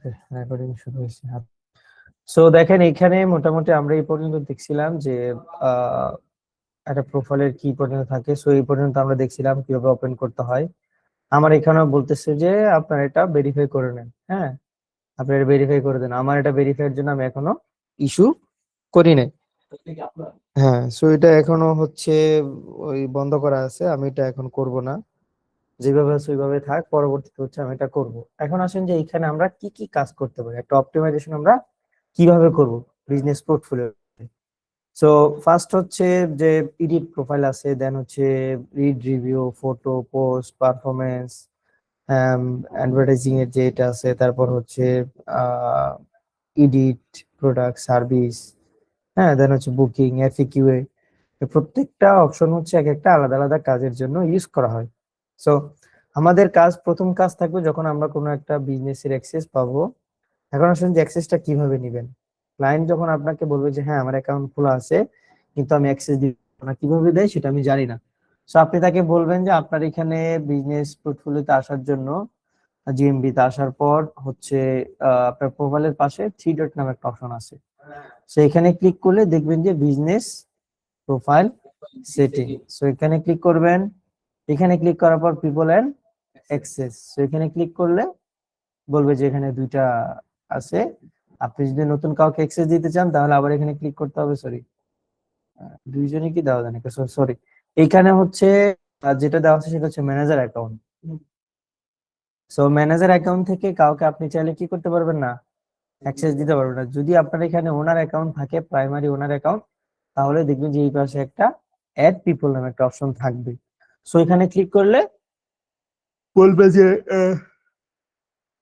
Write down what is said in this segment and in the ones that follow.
ওকে, recording শুরু হয়েছে। So দেখেন, এখানে মোটামুটি আমরা এই পর্যন্ত দেখছিলাম যে একটা প্রোফাইলের কি পর্যন্ত থাকে। সো এই পর্যন্ত আমরা দেখছিলাম কিভাবে ওপেন করতে হয়। আমার এখানেও বলতেছে যে আপনার এটা ভেরিফাই করে নেন। হ্যাঁ, আপনি এটা ভেরিফাই করে দেন। আমার এটা ভেরিফাইয়ের জন্য আমি এখনো ইস্যু করি নাই। হ্যাঁ, সো এটা এখনো হচ্ছে ওই বন্ধ করা আছে, আমি এটা এখন করব না। যেভাবে আছে ওইভাবে থাক, পরবর্তীতে হচ্ছে আমি এটা করব। এখন আসেন যে এখানে আমরা কি কি কাজ করতে পারি, একটা অপটিমাইজেশন আমরা কিভাবে করব বিজনেস পোর্টফোলিও। সো ফার্স্ট হচ্ছে যে এডিট প্রোফাইল আছে, দেন হচ্ছে read review, photo, post, performance, advertising এর যে এটা আছে, তারপর হচ্ছে এডিট, প্রোডাক্ট, সার্ভিস, হ্যাঁ, দেন হচ্ছে বুকিং, এফএকিউএ। প্রত্যেকটা অপশন হচ্ছে এক একটা আলাদা আলাদা কাজের জন্য ইউজ করা হয়। সো আমাদের কাজ, প্রথম কাজ থাকবে যখন আমরা কোনো একটা বিজনেসের অ্যাক্সেস পাবো। এখন আসলে যে অ্যাক্সেসটা কিভাবে নিবেন, ক্লায়েন্ট যখন আপনাকে বলবে যে হ্যাঁ আমার অ্যাকাউন্ট খোলা আছে কিন্তু আমি অ্যাক্সেস দিব না, কিভাবে দেয় সেটা আমি জানি না। সো আপনি তাকে বলবেন যে আপনার এখানে বিজনেস পোর্টফোলিওতে আসার জন্য, জিএমবি তে আসার পর হচ্ছে আপনার প্রোফাইলের পাশে থ্রি ডট নামে একটা অপশন আছে। সো এখানে ক্লিক করলে দেখবেন যে বিজনেস প্রোফাইল সেটিং। সো এখানে ক্লিক করবেন। এখানে ক্লিক করার পর পিপল এন্ড অ্যাক্সেস, সো এখানে ক্লিক করলে বলবে যে এখানে দুইটা আছে। আপনি যদি নতুন কাউকে অ্যাক্সেস দিতে চান তাহলে আবার এখানে ক্লিক করতে হবে। সরি, দুইজনই কি দেওয়া যায় নাকি? সরি, এইখানে হচ্ছে যেটা দেওয়া আছে সেটা হচ্ছে manager account. So manager account থেকে কাউকে আপনি চাইলে কি করতে পারবেন না, অ্যাক্সেস দিতে পারবেন না। যদি আপনার এখানে ওনার অ্যাকাউন্ট থাকে, প্রাইমারি ওনার অ্যাকাউন্ট, তাহলে দেখবেন যে এই পাশে একটা অ্যাড পিপল নামে একটা অপশন থাকবে। সো এখানে ক্লিক করলে বলবে যে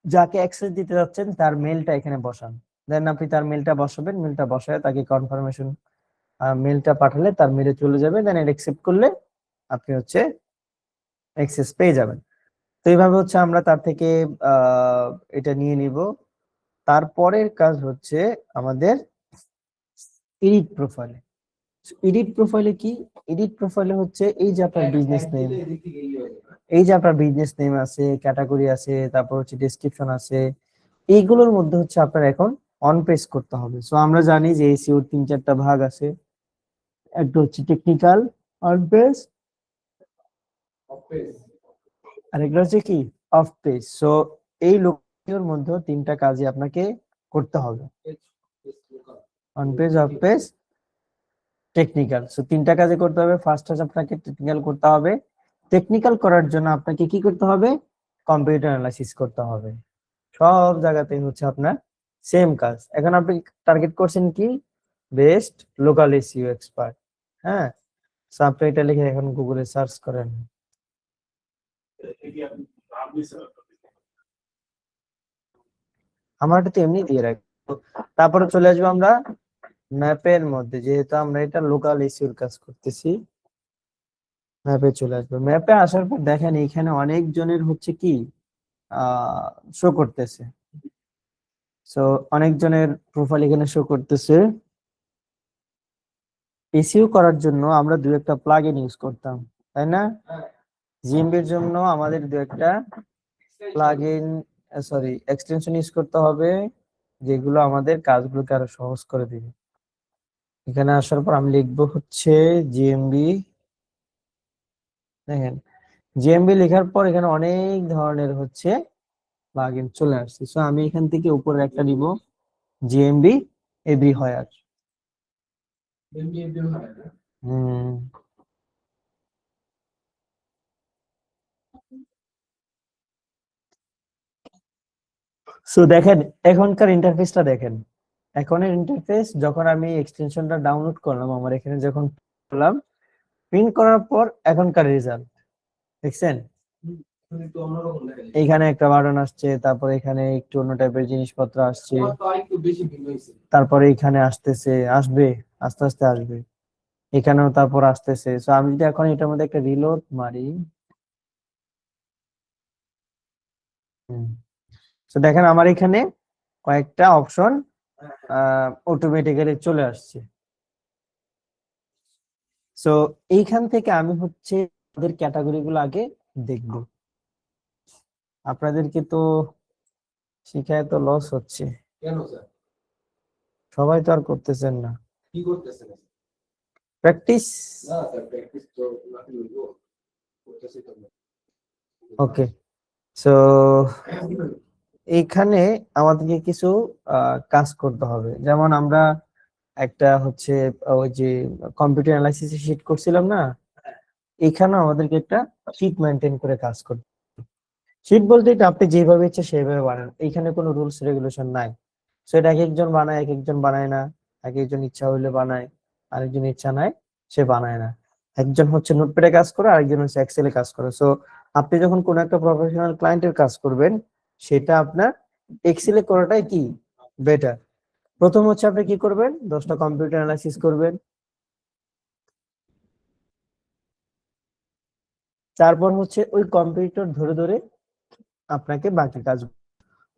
যাকে অ্যাক্সেস দিতে যাচ্ছেন তার মেলটা এখানে বসান। দেন আপনি তার মেলটা বসাবেন, মেলটা বসায় তাকে কনফার্মেশন মেলটা পাঠালে তার মেলে চলে যাবে। দেন এটা অ্যাকসেপ্ট করলে আপনি হচ্ছে অ্যাক্সেস পেয়ে যাবেন। তো এইভাবে হচ্ছে আমরা তার থেকে এটা নিয়ে নিব। তারপরের কাজ হচ্ছে আমাদের এডিট প্রোফাইলে। এডিট প্রোফাইলে কি, এডিট প্রোফাইলে হচ্ছে এই যে আপনার বিজনেস নেম, এই যে আপনার বিজনেস নেম আছে, ক্যাটাগরি আছে, তারপর হচ্ছে ডেসক্রিপশন আছে, এইগুলোর মধ্যে হচ্ছে আপনার এখন অন পেজ করতে হবে। সো আমরা জানি যে এসইও তিন চারটা ভাগ আছে, একটা হচ্ছে টেকনিক্যাল, অন পেজ, আর একটা হচ্ছে কি অফ পেজ। সো এই লোকের মধ্যে তিনটা কাজই আপনাকে করতে হবে, on page, of page, technical. So তিনটা কাজে করতে হবে। ফার্স্ট হচ্ছে আপনাকে টেকনিক্যাল করতে হবে। টেকনিক্যাল করার জন্য আপনাকে কি করতে হবে, কম্পিউটার অ্যানালাইসিস করতে হবে। সব জায়গাতেই হচ্ছে আপনার সেম কাজ। এখন আপনি টার্গেট করছেন কি, বেস্ট লোকাল এসইও এক্সপার্ট। হ্যাঁ, সো আপনি এটা লিখে এখন গুগলে সার্চ করেন। আমার এটা তো এমনি দিয়ে রাখি। তারপরে চলে আসবো আমরা ম্যাপের মধ্যে, যেহেতু আমরা এটা লোকাল এসইওর কাজ করতেছি। ম্যাপে চলে আসবে। ম্যাপে আসার পর দেখেন এখানে অনেক জনের হচ্ছে কি শো করতেছে। সো অনেক জনের প্রোফাইল এখানে শো করতেছে। এসইও করার জন্য আমরা দু একটা প্লাগইন ইউজ করতাম, তাই না? জিএমবির জন্য আমাদের দু একটা প্লাগইন, সরি, এক্সটেনশন ইউজ করতে হবে, যেগুলো আমাদের কাজগুলোকে আরো সহজ করে দিবে। এখানে আসার পর আমি লিখবো হচ্ছে জিএমবি। দেখেন, জিএমবি লেখার পর এখানে অনেক ধরনের হচ্ছে প্লাগইন চলে আসছে। সো আমি এখান থেকে উপরে একটা দিব, জিএমবি এভরিহয়ার। হুম। সো দেখেন এখনকার ইন্টারফেসটা দেখেন। এখনের ইন্টারফেস, যখন আমি এক্সটেনশনটা ডাউনলোড করলাম, আমার এখানে যখন করলাম, প্রিন্ট করার পর এখনকার রেজাল্ট দেখছেন। এখানে একটা বাটন আসছে, তারপর এখানে একটু অন্য টাইপের জিনিসপত্র আসছে, তারপরে এখানে আসতেছে, আসবে, আস্তে আস্তে আসবে, এখানেও তারপর আসতেছে। সো আমি যদি এখন এটার মধ্যে একটা রিলোড মারি, তো দেখেন আমার এখানে কয়েকটা অপশন অটোমেটিক্যালি চলে আসছে। সো এইখান থেকে আমি হচ্ছে ওদের ক্যাটাগরি গুলো আগে দেখবো। আপনাদেরকে তো শিখায় তো লস হচ্ছে। কেন স্যার? সবাই তো আর করতেছেন না। কি করতেছেন? প্র্যাকটিস। না স্যার, প্র্যাকটিস তো নাকি হইব, করতেছি তো। ওকে, সো এইখানে আমাদেরকে কিছু কাজ করতে হবে। যেমন আমরা একটা হচ্ছে ওই যে কম্পিউটার অ্যানালাইসিস শিট করছিলাম না, এখানেও আমাদেরকে একটা শিট মেনটেন করে কাজ করতে। শিট বলতে এটা আপনি যেভাবে ইচ্ছে সেইভাবে বানান, এখানে কোনো রুলস রেগুলেশন নাই। সো এটা এক একজন বানায়, এক একজন বানায় না। এক একজন ইচ্ছা হইলে বানায়, আরেকজন ইচ্ছা নাই সে বানায় না। একজন হচ্ছে নোটপ্যাডে কাজ করে, আরেকজন হচ্ছে এক্সেলে কাজ করে। সো আপনি যখন কোনো একটা প্রফেশনাল ক্লায়েন্টের কাজ করবেন, সেটা আপনার এক্সেলে করাটাই কি বেটার। প্রথম হচ্ছে আপনি কি করবেন, 10টা কম্পিউটার অ্যানালাইসিস করবেন। তারপর হচ্ছে ওই কম্পিউটার ধরে ধরে আপনাকে বাকি কাজ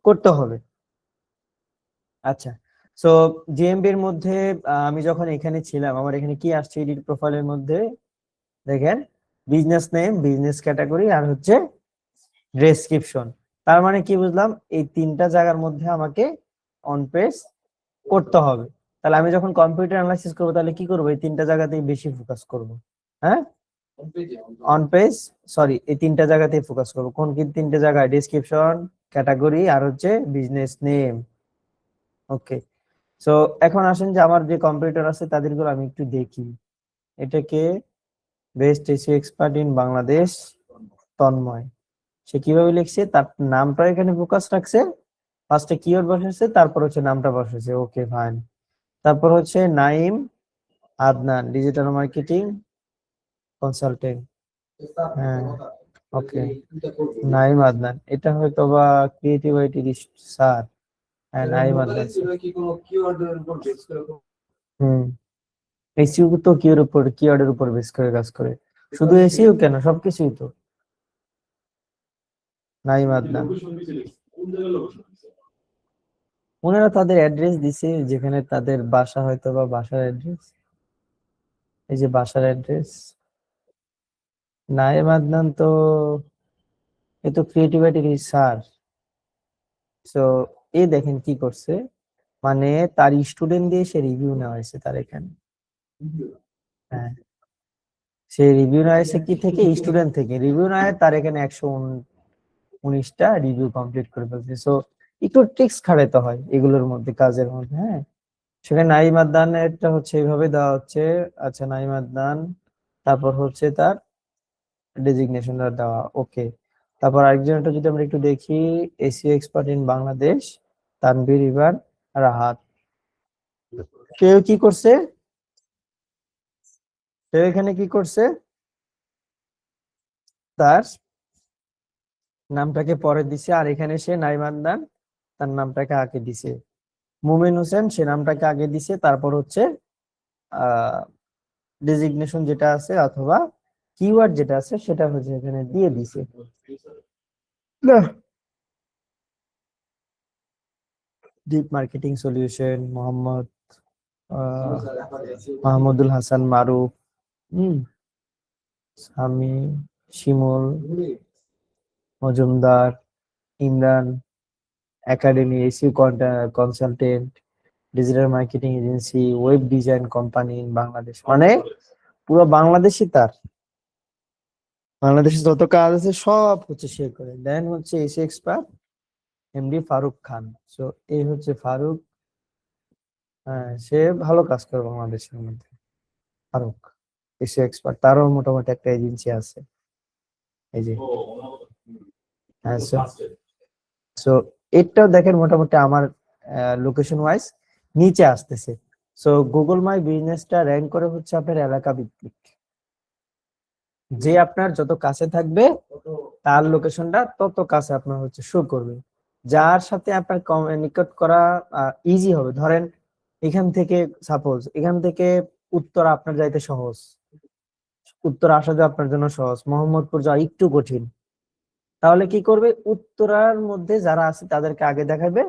করতে হবে। আচ্ছা, সো জিএমবি এর মধ্যে আমি যখন এখানে ছিলাম, আমার এখানে কি আসছে এডিট প্রোফাইলের মধ্যে দেখেন, বিজনেস নেম, বিজনেস ক্যাটাগরি, আর হচ্ছে ডেসক্রিপশন। তার মানে কি বুঝলাম, এই তিনটা জায়গার মধ্যে আমাকে অন পেজ করতে হবে। তাহলে আমি যখন কম্পিউটার অ্যানালাইসিস করবো তাহলে কি করবো, এই তিনটা জায়গাতেই বেশি ফোকাস করব। হ্যাঁ, অন পেজ, সরি, এই তিনটা জায়গাতেই ফোকাস করবো। কোন কি তিনটা জায়গায়, ডেসক্রিপশন, ক্যাটাগরি, আর হচ্ছে বিজনেস নেম। ওকে, সো এখন আসেন যে আমার যে কম্পিউটার আছে তাদেরগুলো আমি একটু দেখি। এটাকে best SEO expert in Bangladesh, Tanmoy. সে কিভাবে লিখছে, তার নামটা এখানে ফোকাস রাখছে, ফার্স্টে কিওয়ার্ড বসাচ্ছে, তারপর হচ্ছে নামটা বসাচ্ছে। Okay fine. তারপর হচ্ছে Naim Adnan, digital marketing consultant. হ্যাঁ, ওকে, নাইম আদনান, এটা হয়তো বা ক্রিয়েটিভ আইটি স্যার। হ্যাঁ, নাইম আদনান। কি কোনো কিওয়ার্ডের উপর বেস করে? হুম, এসইও তো কিওয়ার্ডের উপর বেস করে কাজ করে। শুধু এসইও কেন, সবকিছুই তো। নাইম আদনান, ওনারা তাদের অ্যাড্রেস দিছে, যেখানে তাদের বাসা, হয়তো বা বাসার অ্যাড্রেস, এই যে বাসার অ্যাড্রেস। নাইম আদনান তো, এ তো ক্রিয়েটিভিটি স্যার। সো এ দেখেন কি করছে, মানে তার স্টুডেন্ট দিয়ে সে রিভিউ নেওয়া হয়েছে তার এখানে। হ্যাঁ, সে রিভিউ নেওয়া হয়েছে কি থেকে, স্টুডেন্ট থেকে। রিভিউ নেওয়া তার এখানে 119টা রিভিউ কমপ্লিট করে ফেলছে। সো একটু ট্রিক্স খাটাতে হয় এগুলোর মধ্যে, কাজের মধ্যে। হ্যাঁ, সেখানে নাইম আদনানটা হচ্ছে এইভাবে দেওয়া হচ্ছে। আচ্ছা, নাইম আদনান, তারপর হচ্ছে তার ডেজিগনেশনটা দেওয়া। ওকে, তারপর আরেকজনটা যদি আমরা একটু দেখি, SEO expert in Bangladesh, Tanvir Iban Rahat. কেউ কি করছে, কেউ এখানে কি করছে, তার নামটাকে পরে দিছে, আর এখানে সে নাইম আদনান তার নামটাকে আগে দিছে। মুমিন হোসেন সে নামটাকে আগে দিছে, তারপর হচ্ছে আহ ডেজিগনেশন যেটা আছে অথবা কিওয়ার্ড যেটা আছে সেটা হচ্ছে এখানে দিয়ে দিছে। না, deep marketing solution, Mahmudul Hasan Maruf, হম, Sami, Shimul Majumder, Imran, academy, SEO consultant, digital marketing agency, web design company in Bangladesh. মানে পুরো বাংলাদেশই তার, বাংলাদেশে যত কাজ আছে সব হচ্ছে সে করে। দেন হচ্ছে AC expert MD Faruk Khan. So এই হচ্ছে ফারুক। হ্যাঁ, সে ভালো কাজ করে বাংলাদেশের মধ্যে। ফারুক এসি এক্সপার্ট, তারও মোটামুটি একটা এজেন্সি আছে, এই যে। হ্যাঁ, সো এটাও দেখেন মোটামুটি আমার লোকেশন ওয়াইজ নিচে আসতেছে। সো গুগল মাই বিজনেসটা র্যাঙ্ক করে হচ্ছে আপনার এলাকা ভিত্তিক। যে আপনার যত কাছে থাকবে তার লোকেশনটা তত কাছে আপনার হচ্ছে শো করবে। যার সাথে আপনার কমিউনিকেট করা ইজি হবে, ধরেন এখান থেকে, সাপোজ এখান থেকে উত্তরা আপনার যাইতে সহজ, উত্তরা আসা যাওয়া আপনার জন্য সহজ, মোহাম্মদপুর যাওয়া একটু কঠিন। তাহলে কি করবে, উত্তরার মধ্যে যারা আছে তাদেরকে আগে দেখাবে,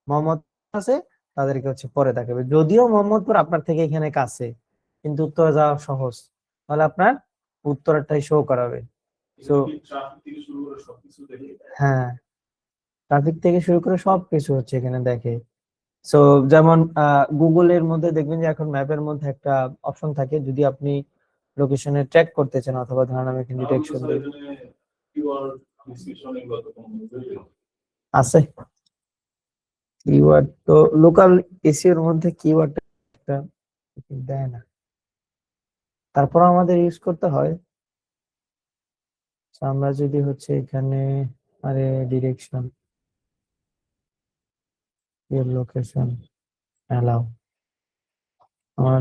মোহাম্মদপুর আছে তাদেরকে হচ্ছে পরে দেখাবে। যদিও মোহাম্মদপুর আপনার থেকে এখানে কাছে, কিন্তু উত্তরা যাওয়া সহজ, তাহলে আপনার উত্তরটাই শো করাবে। তো হ্যাঁ, ট্রাফিক থেকে শুরু করে সবকিছু হচ্ছে এখানে দেখে। সো যেমন গুগলের মধ্যে দেখবেন যে এখন ম্যাপের মধ্যে একটা অপশন থাকে, যদি আপনি লোকেশনে ট্র্যাক করতে চান, অথবা ধরুন আমি এখানে ডিরেকশন দিই, আছে কিওয়ার্ড তো লোকাল এসিওর মধ্যে কিওয়ার্ড দেয় না, তারপর আমাদের ইউজ করতে হয়। So, আমরা যদি হচ্ছে এখানে আরে ডিরেকশন এর লোকেশন অ্যালাউ, আমার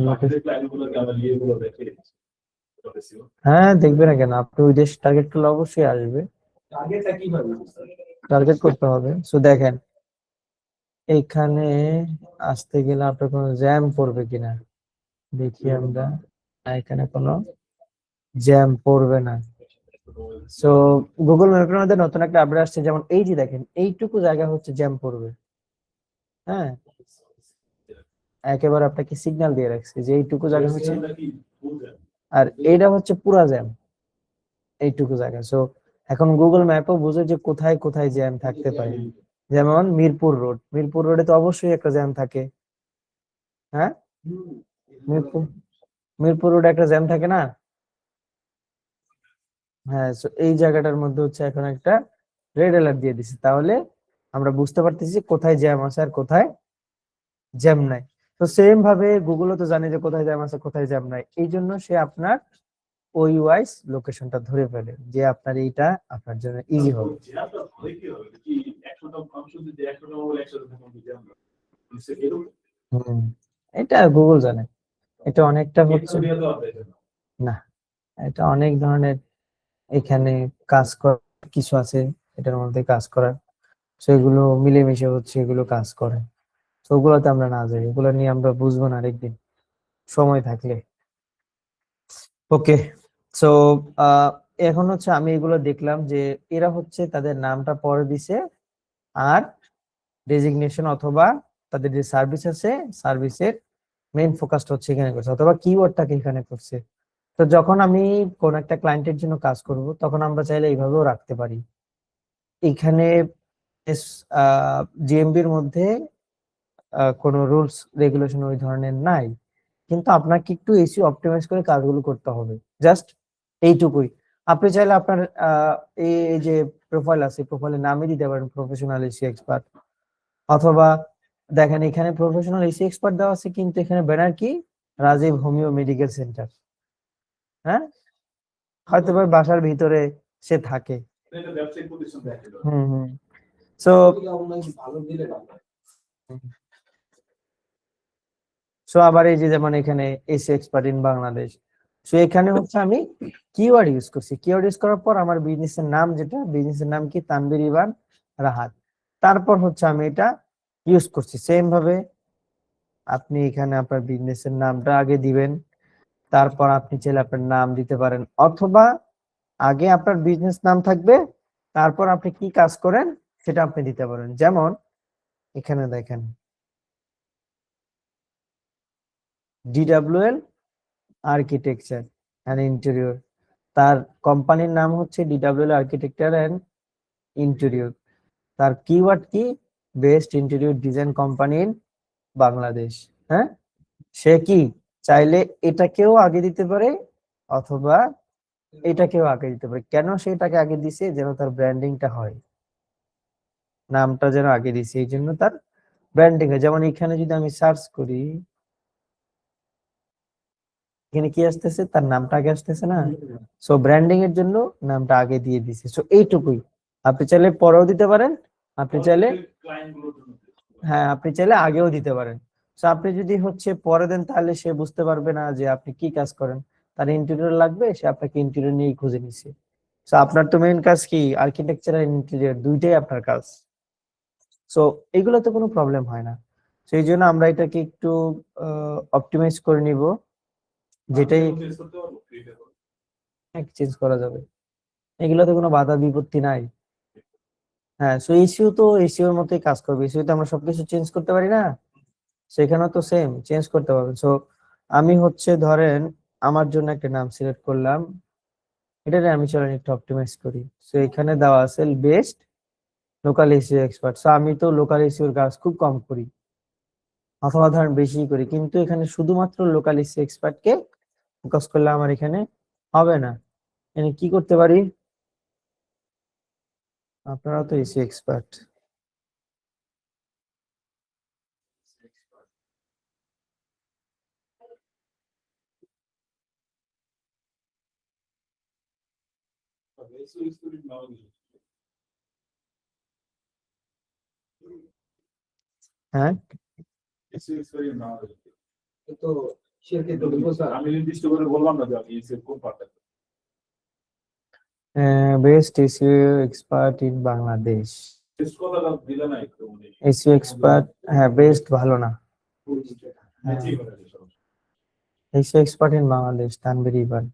হ্যাঁ দেখবে না কেন, আপনি ওই দেশ টার্গেট করলে অবশ্যই আসবে, টার্গেট করতে হবে। সো দেখেন এইখানে আসতে গেলে আপনার কোনো জ্যাম পড়বে কিনা দেখি আমরা। এখানে কোনো জ্যাম পড়বে না। সো গুগল ম্যাপের মধ্যে নতুন একটা আপডেট আসছে, যেমন এই যে দেখেন এইটুকু জায়গা হচ্ছে জ্যাম পড়বে। হ্যাঁ, একেবারে আপনাকে সিগন্যাল দিয়ে রাখছে যে এইটুকু জায়গা হচ্ছে, আর এইটা হচ্ছে পুরা জ্যাম এইটুকু জায়গা। সো এখন গুগল ম্যাপও বুঝে যে কোথায় কোথায় জ্যাম থাকতে পারে। যেমন মিরপুর রোডে তো অবশ্যই একটা জ্যাম থাকে। হ্যাঁ, মিরপুর মিরপুর রোডে একটা জ্যাম থাকে না? হ্যাঁ, সো এই জায়গাটার মধ্যে হচ্ছে এখন একটা রেড অ্যালার্ট দিয়ে দিছে, তাহলে আমরা বুঝতে পারতেছি কোথায় জ্যাম আছে আর কোথায় জ্যাম নাই। তো সেম ভাবে গুগলও তো জানে যে কোথায় জ্যাম আছে কোথায় জ্যাম নাই, এই জন্য সে আপনার ওই ওয়াইজ লোকেশনটা ধরে ফেলে যে আপনার এইটা আপনার জন্য ইজি হবে। হুম, এটা গুগল জানে, এটা অনেকটা হচ্ছে না, এটা অনেক ধরনের এখানে কাজ করার কিছু আছে, এটার মধ্যে কাজ করার, সেগুলো মিলেমিশে হচ্ছে এগুলো কাজ করে। তো ওগুলোতে আমরা না যাই, ওগুলো নিয়ে আমরা বুঝবো না আরেকদিন সময় থাকলে। ওকে, সো এখন হচ্ছে আমি এগুলো দেখলাম যে এরা হচ্ছে তাদের নামটা পরে দিছে, আর ডেজিগনেশন অথবা তাদের যে সার্ভিস আছে সার্ভিসের মেইন ফোকাসটা হচ্ছে এখানে করছে, অথবা কিওয়ার্ডটাকে এখানে করছে। তো যখন আমি কোন একটা ক্লায়েন্টের জন্য কাজ করব তখন আমরা চাইলে এইভাবেও রাখতে পারি। এখানে জিএমবির মধ্যে কোনো রুলস রেগুলেশন ওই ধরনের নাই, কিন্তু আপনাকে একটু এসিও অপটিমাইজ করে কাজগুলো করতে হবে, জাস্ট এইটুকুই। আপনি চাইলে আপনার এই যে প্রোফাইল আছে প্রোফাইলের নামই দিতে পারেন প্রফেশনাল এসি এক্সপার্ট, অথবা দেখেন এখানে প্রফেশনাল এসি এক্সপার্ট দেওয়া আছে, কিন্তু এখানে ব্যানার কি রাজীব হোমিও মেডিকেল সেন্টার। হ্যাঁ, হয়তো বা বাসার ভিতরে সে থাকে। হুম হুম। সো সো আবার এই যে যেমন এখানে AC expert in Bangladesh, so এখানে হচ্ছে আমি কিওয়ার্ড ইউজ করছি, কিওয়ার্ড ইউজ করার পর আমার বিজনেসের নাম, যেটা বিজনেসের নাম কি তানভীর ইবান রাহাত, তারপর হচ্ছে আমি এটা ইউজ করছি। সেম ভাবে আপনি এখানে আপনার বিজনেসের নামটা আগে দিবেন, তারপর আপনি চাইলে আপনার নাম দিতে পারেন, অথবা আগে আপনার বিজনেস নাম থাকবে, তারপর আপনি কি কাজ করেন সেটা আপনি দিতে পারেন। যেমন এখানে দেখেন ডিডব্লিউএল আর্কিটেকচার অ্যান্ড ইন্টেরিয়র, তার কোম্পানির নাম হচ্ছে ডিডব্লিউএল আর্কিটেকচার অ্যান্ড ইন্টেরিয়র, তার কিওয়ার্ড কি best interior design company in Bangladesh. হ্যাঁ, সে কি চাইলে এটাকেও আগে দিতে পারে, অথবা এটাকেও আগে দিতে পারে। কেন সেটাকে আগে দিছে? যেন তার ব্র্যান্ডিংটা হয়, নামটা যেন আগে দিছে, এই জন্য তার ব্র্যান্ডিং হয়। যেমন এখানে যদি আমি সার্চ করি, এখানে কি আসতেছে, তার নামটা আগে আসতেছে না? সো ব্র্যান্ডিং এর জন্য নামটা আগে দিয়ে দিছে। সো এইটুকুই, আপনি চাইলে পরেও দিতে পারেন, আপনি চাইলে, হ্যাঁ আপনি চাইলে আগেও দিতে পারেন। সো আপনি যদি হচ্ছে পরে দেন তাহলে সে বুঝতে পারবে না যে আপনি কি কাজ করেন, তার ইন্টেরিয়র লাগবে, সে আপনাকে ইন্টেরিয়র নিয়েই খুঁজে নিছে। সো আপনার তো মেইন কাজ কি আর্কিটেকচার আর ইন্টেরিয়র দুইটাই আপনার কাজ। সো এগুলোতে কোনো প্রবলেম হয় না। সেই জন্য আমরা এটাকে একটু অপটিমাইজ করে নিব, যেটাই চেঞ্জ করা যাবে, এগুলোতে কোনো বাধা বিপত্তি নাই। হ্যাঁ, সো এসিও তো এসিওর মতোই কাজ করবে, এসিও তো আমরা সবকিছু চেঞ্জ করতে পারি না, সেখানেও তো সেম চেঞ্জ করতে পারবেন। সো আমি হচ্ছে ধরেন আমার জন্য একটা নাম সিলেক্ট করলাম, এটারে আমি চলেন একটু অপটিমাইজ করি। সো এখানে দেওয়া আছে বেস্ট লোকাল এসইও এক্সপার্ট। আমি তো লোকাল এসইওর কাজ খুব কম করি, অথবা ধরেন বেশি করি, কিন্তু এখানে শুধুমাত্র লোকাল এসইও এক্সপার্ট কে ফোকাস করলে আমার এখানে হবে না। এখানে কি করতে পারি, আপনারা তো SEO expert, SEO expert in Bangladesh. হ্যাঁ SEO expert in Bangladesh. তো সেক্ষেত্রে বলবো স্যার আমি নির্দিষ্ট করে বললাম না যে আমি এসএও কোন পার্টটা best SEO expert in Bangladesh. Test কথাটা দিলে না একটু মানে এসইও এক্সপার্ট, হ্যাঁ বেস্ট ভালো না, ম্যাচিং হয়ে গেছে সব। SEO expert in Bangladesh Tanvir ইবান,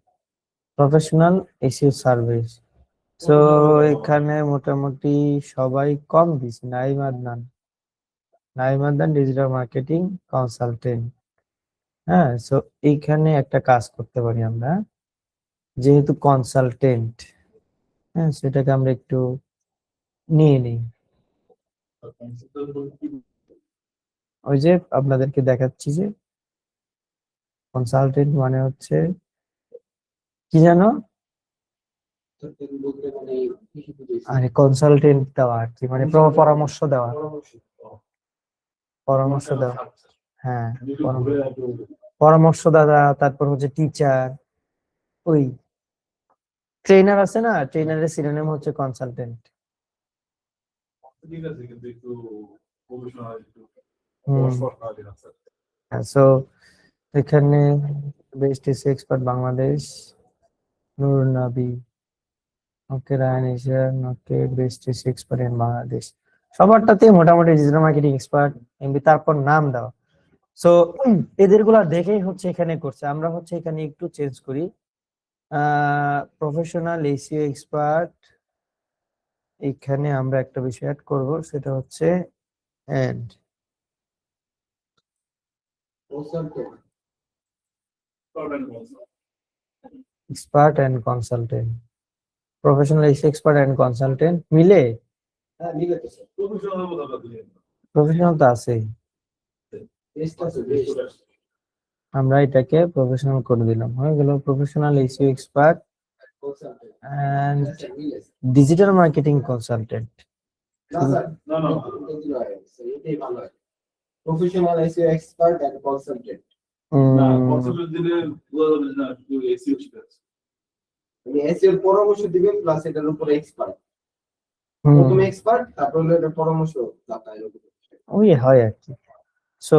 professional SEO service. তো এখানে মোটামুটি সবাই কম দিছে। Naim Adnan, Naim Adnan digital marketing consultant. হ্যাঁ, সো এইখানে একটা কাজ করতে পারি আমরা, যেহেতু কনসালটেন্ট, হ্যাঁ সেটাকে আমরা একটু নিয়ে নিই। ওই যে আপনাদেরকে দেখাচ্ছি যে কনসালটেন্ট মানে হচ্ছে কি জানো, আরে কনসালটেন্ট দেওয়া আর কি, মানে পরামর্শ দেওয়া, পরামর্শ দেওয়া। হ্যাঁ পরামর্শ দাদা, তারপর হচ্ছে টিচার, ওই ট্রেনার আছে না, ট্রেনারের সিনোনিম হচ্ছে কনসালটেন্ট। ঠিক আছে কিন্তু একটু প্রফেশনাল একটু হুম, সো এখানে best SEO expert Bangladesh, Nur Nabi, okay Ryan Asian, okay best SEO expert in Bangladesh. সবারটাতে মোটামুটি ডিজিটাল মার্কেটিং এক্সপার্ট এমবি, তারপর নাম দাও। সো এদেরগুলা দেখেই হচ্ছে এখানে করছে। আমরা হচ্ছে এখানে একটু চেঞ্জ করি, প্রফেশনাল এসইও এক্সপার্ট। এখানে আমরা একটা বিষয় অ্যাড করব, সেটা হচ্ছে and expert and consultant, professional SEO expert and consultant মিলে। হ্যাঁ ঠিক আছে স্যার প্রফেশনাল বলতে দিলেন প্রফেশনাল তো আছেই, বেস্ট আছে বেস্ট আমরা এটাকে প্রফেশনাল করে দিলাম, হয়ে গেল professional SEO expert and digital marketing consultant. না স্যার না না এটাই ভালো হয় professional SEO expert and consultant না কনসালটেন্ট দিলে বোঝা যাবে না একটু এসইও শিখেছে মানে এসইও এর পরামর্শ দিবেন প্লাস এটার উপরে এক্সপার্ট প্রথমে এক্সপার্ট তারপর হলো এটা পরামর্শ দাতা এরকম ওই হয় আর কি। সো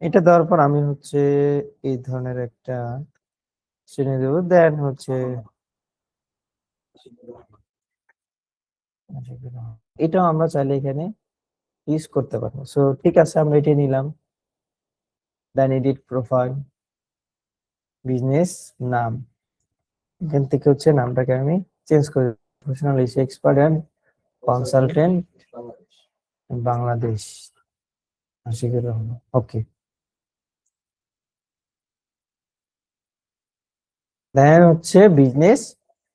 এটা দেওয়ার পর আমি হচ্ছে এই ধরনের একটা শ্রেণী দেবো, দেন হচ্ছে এটাও আমরা চাইলে এখানে ইউজ করতে পারবো। সো ঠিক আছে, আমরা এটা নিলাম, দেন এডিট প্রোফাইল, বিজনেস নাম, এখান থেকে হচ্ছে নামটাকে আমি চেঞ্জ করে professional SEO expert and consultant Bangladesh, Ashikur Rahman. Okay, then হচ্ছে বিজনেস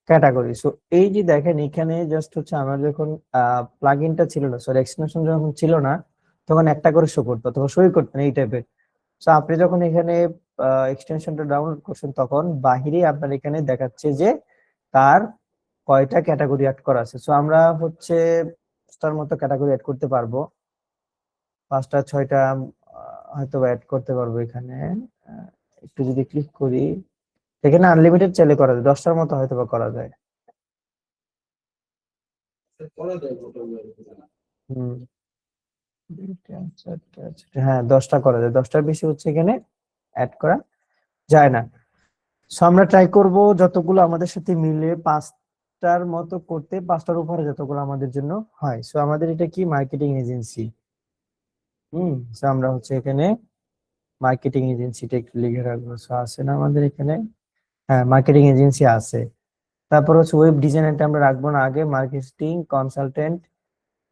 ক্যাটাগরি। সো এই যে দেখেন এখানে জাস্ট হচ্ছে আমার যখন প্লাগইনটা ছিল না, সরি এক্সটেনশন যখন ছিল না, তখন একটা করে শো করতো, তখন সই করতেন এই টাইপের। সো আপনি যখন এখানে এক্সটেনশনটা ডাউনলোড করছেন, তখন বাহিরে আপনার এখানে দেখাচ্ছে যে তার কয়টা ক্যাটাগরি অ্যাড করা আছে। সো আমরা হচ্ছে 5টার মতো ক্যাটাগরি অ্যাড করতে পারবো, 5টা 6টা হয়তো অ্যাড করতে পারবো এখানে। একটু যদি ক্লিক করি, এখানে আনলিমিটেড চাইলে করা যায়, 10টার মতো হয়তো বা করা যায়। হুম, হ্যাঁ 10টা করা যায়, 10টার বেশি হচ্ছে এখানে অ্যাড করা যায় না। সো আমরা ট্রাই করব যতগুলো আমাদের সাথে মিলে 5টার মতো করতে, 5টার উপরে যতগুলো আমাদের জন্য হয়। সো আমাদের এটা কি মার্কেটিং এজেন্সি। সো আমরা হচ্ছে এখানে মার্কেটিং এজেন্সিটা একটু লিখে রাখবো। সো আছে না আমাদের এখানে, হ্যাঁ মার্কেটিং এজেন্সি আছে। তারপর হচ্ছে ওয়েব ডিজাইনারটা আমরা রাখবো না, আগে মার্কেটিং কনসালটেন্ট,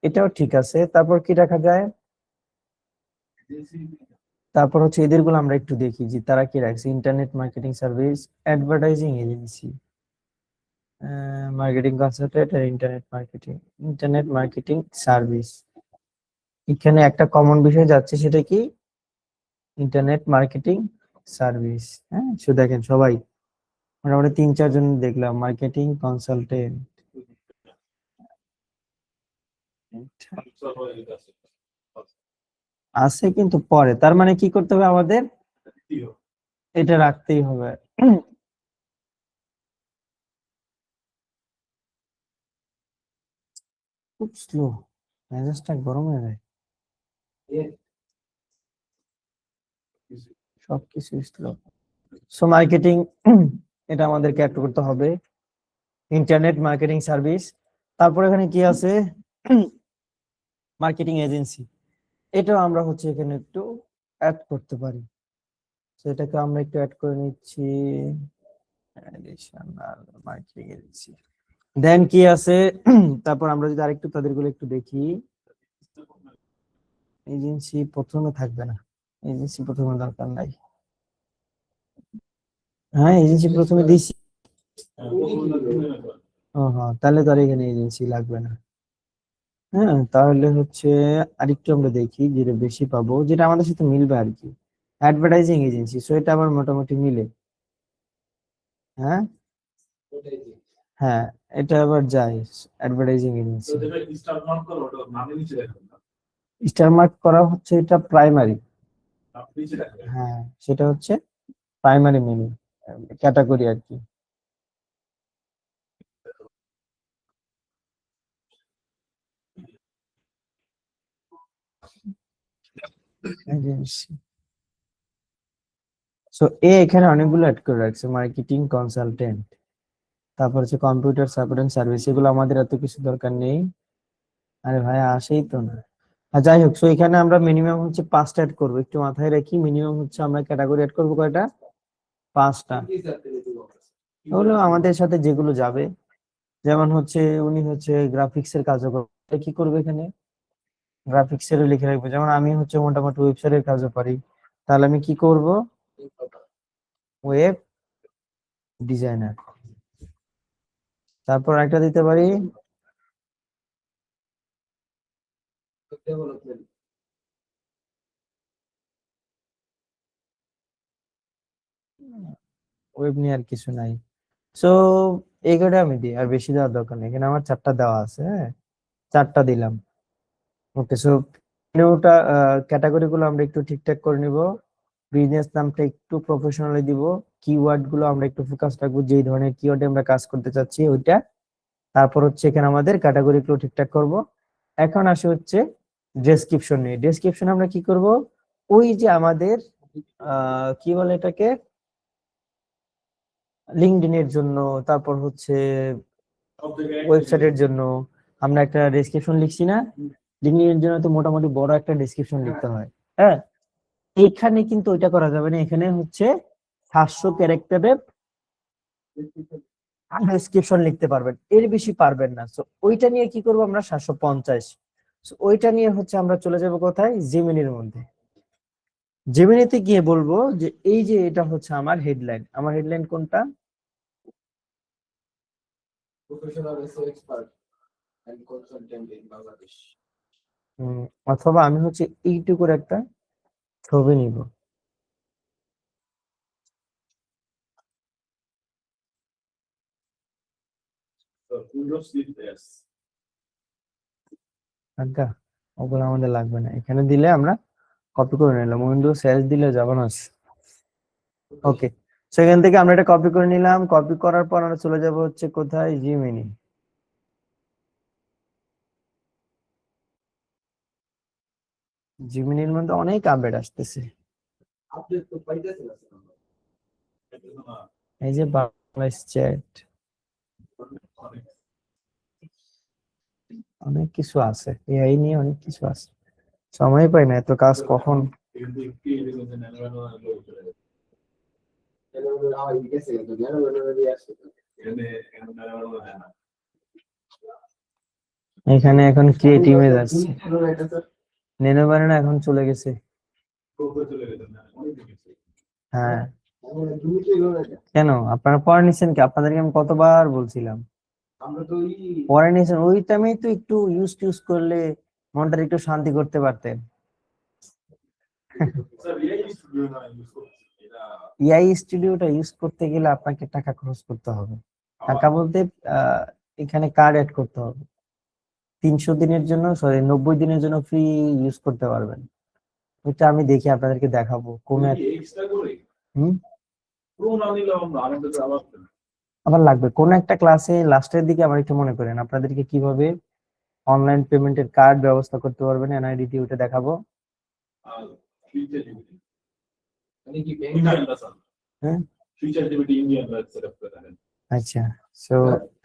এটাও ঠিক আছে। তারপর কি রাখা যায়, তারপর হচ্ছে এদেরগুলো আমরা একটু দেখি যে তারা কি রাখছে, internet marketing service, advertising agency, marketing consultant আর ইন্টারনেট মার্কেটিং সার্ভিস। এখানে একটা কমন বিষয় যাচ্ছে, সেটা কি? Internet marketing service. হ্যাঁ, শুধু দেখেন সবাই মোটামুটি 3-4 জন দেখলাম মার্কেটিং কনসালটেন্ট। আছে কিন্তু পরে, তার মানে কি করতে হবে আমাদের? এটা রাখতেই হবে। খুব স্লো, মেজাজটা গরম হয়ে যায়, সবকিছু স্লো। সো মার্কেটিং এটা আমাদেরকে অ্যাড করতে হবে, ইন্টারনেট মার্কেটিং সার্ভিস। তারপর এখানে কি আছে? Marketing agency. এটাও আমরা হচ্ছে এখানে একটু অ্যাড করতে পারি, সেটাকে আমরা একটু অ্যাড করে নিচ্ছি, additional marketing agency। দেন কি আছে? তারপর আমরা যদি আরেকটু তাদেরগুলো একটু দেখি, এজেন্সি প্রথমে থাকবে না, এজেন্সি প্রথমে দরকার নাই। হ্যাঁ, এজেন্সি প্রথমে দিছি। ও হ্যাঁ, তাহলে তো আর এখানে এজেন্সি লাগবে না। হ্যাঁ, তাহলে হচ্ছে আরেকটু আমরা দেখি যেটা বেশি পাবো, যেটা আমাদের সাথে মিলবে আর কি, অ্যাডভার্টাইজিং এজেন্সি। সো এটা আবার মোটামুটি মিলে। হ্যাঁ হ্যাঁ, এটা আবার যায়, অ্যাডভার্টাইজিং এজেন্সি। স্টার মার্ক করা হচ্ছে এটা প্রাইমারি। হ্যাঁ, সেটা হচ্ছে প্রাইমারি মেনু ক্যাটাগরি আর কি। সো এখানে অনেকগুলো অ্যাড করে রাখছে, মার্কেটিং কনসালটেন্ট, তারপর হচ্ছে কম্পিউটার সাপোর্ট এন্ড সার্ভিস। এগুলো আমাদের এত কিছু দরকার নেই। আরে ভাই, আসেই তো না। আর যাই হোক, সো এখানে আমরা মিনিমাম হচ্ছে 5টা অ্যাড করবো, একটু মাথায় রাখি। মিনিমাম হচ্ছে আমরা ক্যাটাগরি অ্যাড করবো কয়টা? 5টা। হলো আমাদের সাথে যেগুলো যাবে, যেমন হচ্ছে উনি হচ্ছে গ্রাফিক্স এর কাজও করবে, কি করবে এখানে? গ্রাফিক্স এর লিখে রাখবো। যেমন আমি হচ্ছে মোটামুটি ওয়েবসাইটের কাজও পারি, তাহলে আমি কি করব? Web designer. তারপর একটা দিতে পারি ওয়েব নিয়ে আর কিছু নাই। সো এই কটা আমি দিই, আর বেশি দেওয়ার দরকার নেই। এখানে আমার 4টা দেওয়া আছে, হ্যাঁ, 4টা দিলাম। ওকে, সো মেনুটা, ক্যাটাগরি গুলো আমরা একটু ঠিকঠাক করে নিব, বিজনেস নামটা একটু প্রফেশনালি দিব, কিওয়ার্ড গুলো আমরা একটু ফোকাস রাখবো, যেই ধরনের কিওয়ার্ডে আমরা কাজ করতে চাচ্ছি ওইটা। তারপর হচ্ছে এখানে আমাদের ক্যাটাগরি গুলো ঠিকঠাক করব। এখন আসে হচ্ছে ডেসক্রিপশন নিয়ে। ডেসক্রিপশন আমরা কি করব? ওই যে আমাদের কি বলে এটাকে, লিঙ্কডইন এর জন্য, তারপর হচ্ছে ওয়েবসাইটের জন্য আমরা একটা ডেসক্রিপশন লিখছি না? লিঙ্কডইন এর জন্য তো মোটামুটি বড় একটা ডেসক্রিপশন লিখতে হয়। হ্যাঁ, এইখানে কিন্তু ওইটা করা যাবে না। এখানে হচ্ছে 700 ক্যারেক্টারের ডেসক্রিপশন লিখতে পারবেন, এর বেশি পারবেন না। তো ওইটা নিয়ে কি করবো আমরা? 750। ওইটা নিয়ে হচ্ছে আমরা চলে যাব কোথায়? জেমিনির মধ্যে। জেমিনিতে গিয়ে বলবো যে এই যে এটা হচ্ছে আমার হেডলাইন। আমার হেডলাইন কোনটা? Professional SEO expert and consultant in Bangladesh. অথবা আমি হচ্ছে এইটুকুর একটা ছবি নিব। আচ্ছা, ওগুলো আমাদের লাগবে না, এখানে দিলে আমরা কপি করে নিলাম। উইন্ডোজ সেলস দিলে যাবে না। ওকে, সেখান থেকে আমরা এটা কপি করে নিলাম। কপি করার পর আমরা চলে যাব হচ্ছে কোথায়? জিমিনি। জিমিনির মধ্যে অনেক আপডেট আসতেছে। আপডেট তো পাইতেছে না এই যে বাংলাদেশ চ্যাট, অনেক কিছু আছে, এআই নিয়ে অনেক কিছু আছে। সময় পাই না, এত কাজ কখন। এখানে এখন ক্রিয়েট ইমেজ আসছে, নেনো বানানো এখন চলে গেছে। হ্যাঁ, কেন আপনারা পড়া নিচ্ছেন কি? আপনাদেরকে আমি কতবার বলছিলাম আমরা তো পরে নিয়েছেন ওই টাইমে তো একটু ইউজ করলে মনটা একটু শান্তি করতে পারতেন। স্যার এআই স্টুডিও না ইউজ করছি এটা। এআই স্টুডিওটা ইউজ করতে গেলে আপনাকে টাকা খরচ করতে হবে। টাকা বলতে আহ, এখানে কার্ড অ্যাড করতে হবে। 300 দিনের জন্য, সরি 90 দিনের জন্য ফ্রি ইউজ করতে পারবেন। ওইটা আমি দেখি আপনাদেরকে দেখাবো কোন এক্সট্রা করে হুম প্রো না নিলে আমরা আমাদের আবার আবার লাগবে কোন একটা ক্লাসে লাস্টের দিকে আমার একটু মনে করেন আপনাদেরকে কিভাবে অনলাইন পেমেন্টের কার্ড ব্যবস্থা করতে পারবেন এনআইডি দিয়ে, ওটা দেখাবো। ফিউচার জিবিটি মানে কি ইন্ডিয়ানরা স্যার হ্যাঁ ফিউচার জিবিটি ইন্ডিয়ানরা সেটআপ করে দেন। আচ্ছা, সো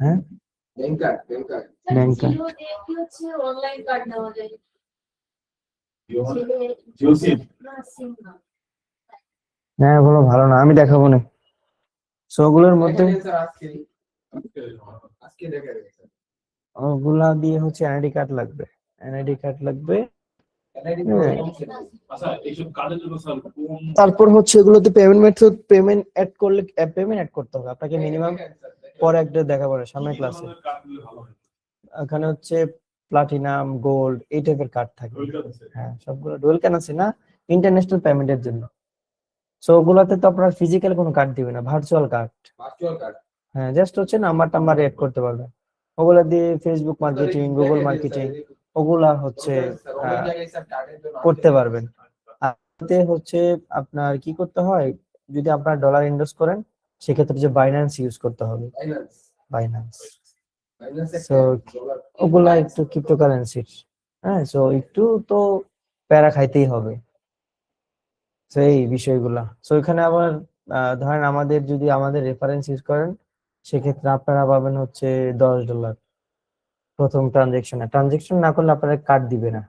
হ্যাঁ ব্যাংক ব্যাংক জিও দিয়ে কি হচ্ছে অনলাইন কার্ড নেওয়া যায়? জিও সিম না সিম না। হ্যাঁ ওগুলো ভালো না, আমি দেখাবো না। সো ওগুলোর মধ্যে আজকে দেখা গেছে ওগুলা দিয়ে হচ্ছে এনআইডি কার্ড লাগবে, এনআইডি কার্ড লাগবে। হ্যাঁ। আচ্ছা এইসব কার্ডের জন্য স্যার কোন তারপর হচ্ছে এগুলোতে পেমেন্ট মেথড, পেমেন্ট অ্যাড করলে পেমেন্ট অ্যাড করতে হবে আপনাকে মিনিমাম। পরে একটা দেখাবো না সামনের ক্লাসে। কার্ডগুলো ভালো হয় ওখানে হচ্ছে প্লাটিনাম, গোল্ড এই টাইপের কার্ড থাকে। ওইটা আছে হ্যাঁ সবগুলো ডুয়াল কারেন্সি না, ইন্টারন্যাশনাল পেমেন্টের জন্য। সো ওগুলাতে তো আপনার ফিজিক্যাল কোনো কার্ড দিবে না, ভার্চুয়াল কার্ড। ভার্চুয়াল কার্ড হ্যাঁ জাস্ট হচ্ছে নাম্বার টাম্বার এড করতে পারবেন। ওগুলা দিয়ে ফেসবুক মার্কেটিং, গুগল মার্কেটিং ওগুলা হচ্ছে আহ, করতে পারবেন। আর এতে হচ্ছে আপনার কি করতে হয়, যদি আপনার ডলার ইনভেস্ট করেন সেক্ষেত্রে যে বাইন্যান্স ইউজ করতে হবে, বাইন্যান্স। সো ওগুলা একটু ক্রিপ্টোকারেন্সির। হ্যাঁ সো একটু তো প্যারা খাইতেই হবে। তো এই বিষয়গুলা, সো এখানে আবার ধরেন আমাদের যদি আমাদের রেফারেন্স ইউজ করেন সেক্ষেত্রে আপনারা পাবেন হচ্ছে $10 প্রথম ট্রানজেকশনে। ট্রানজেকশন না করলে আপনারা কার্ড দিবে না।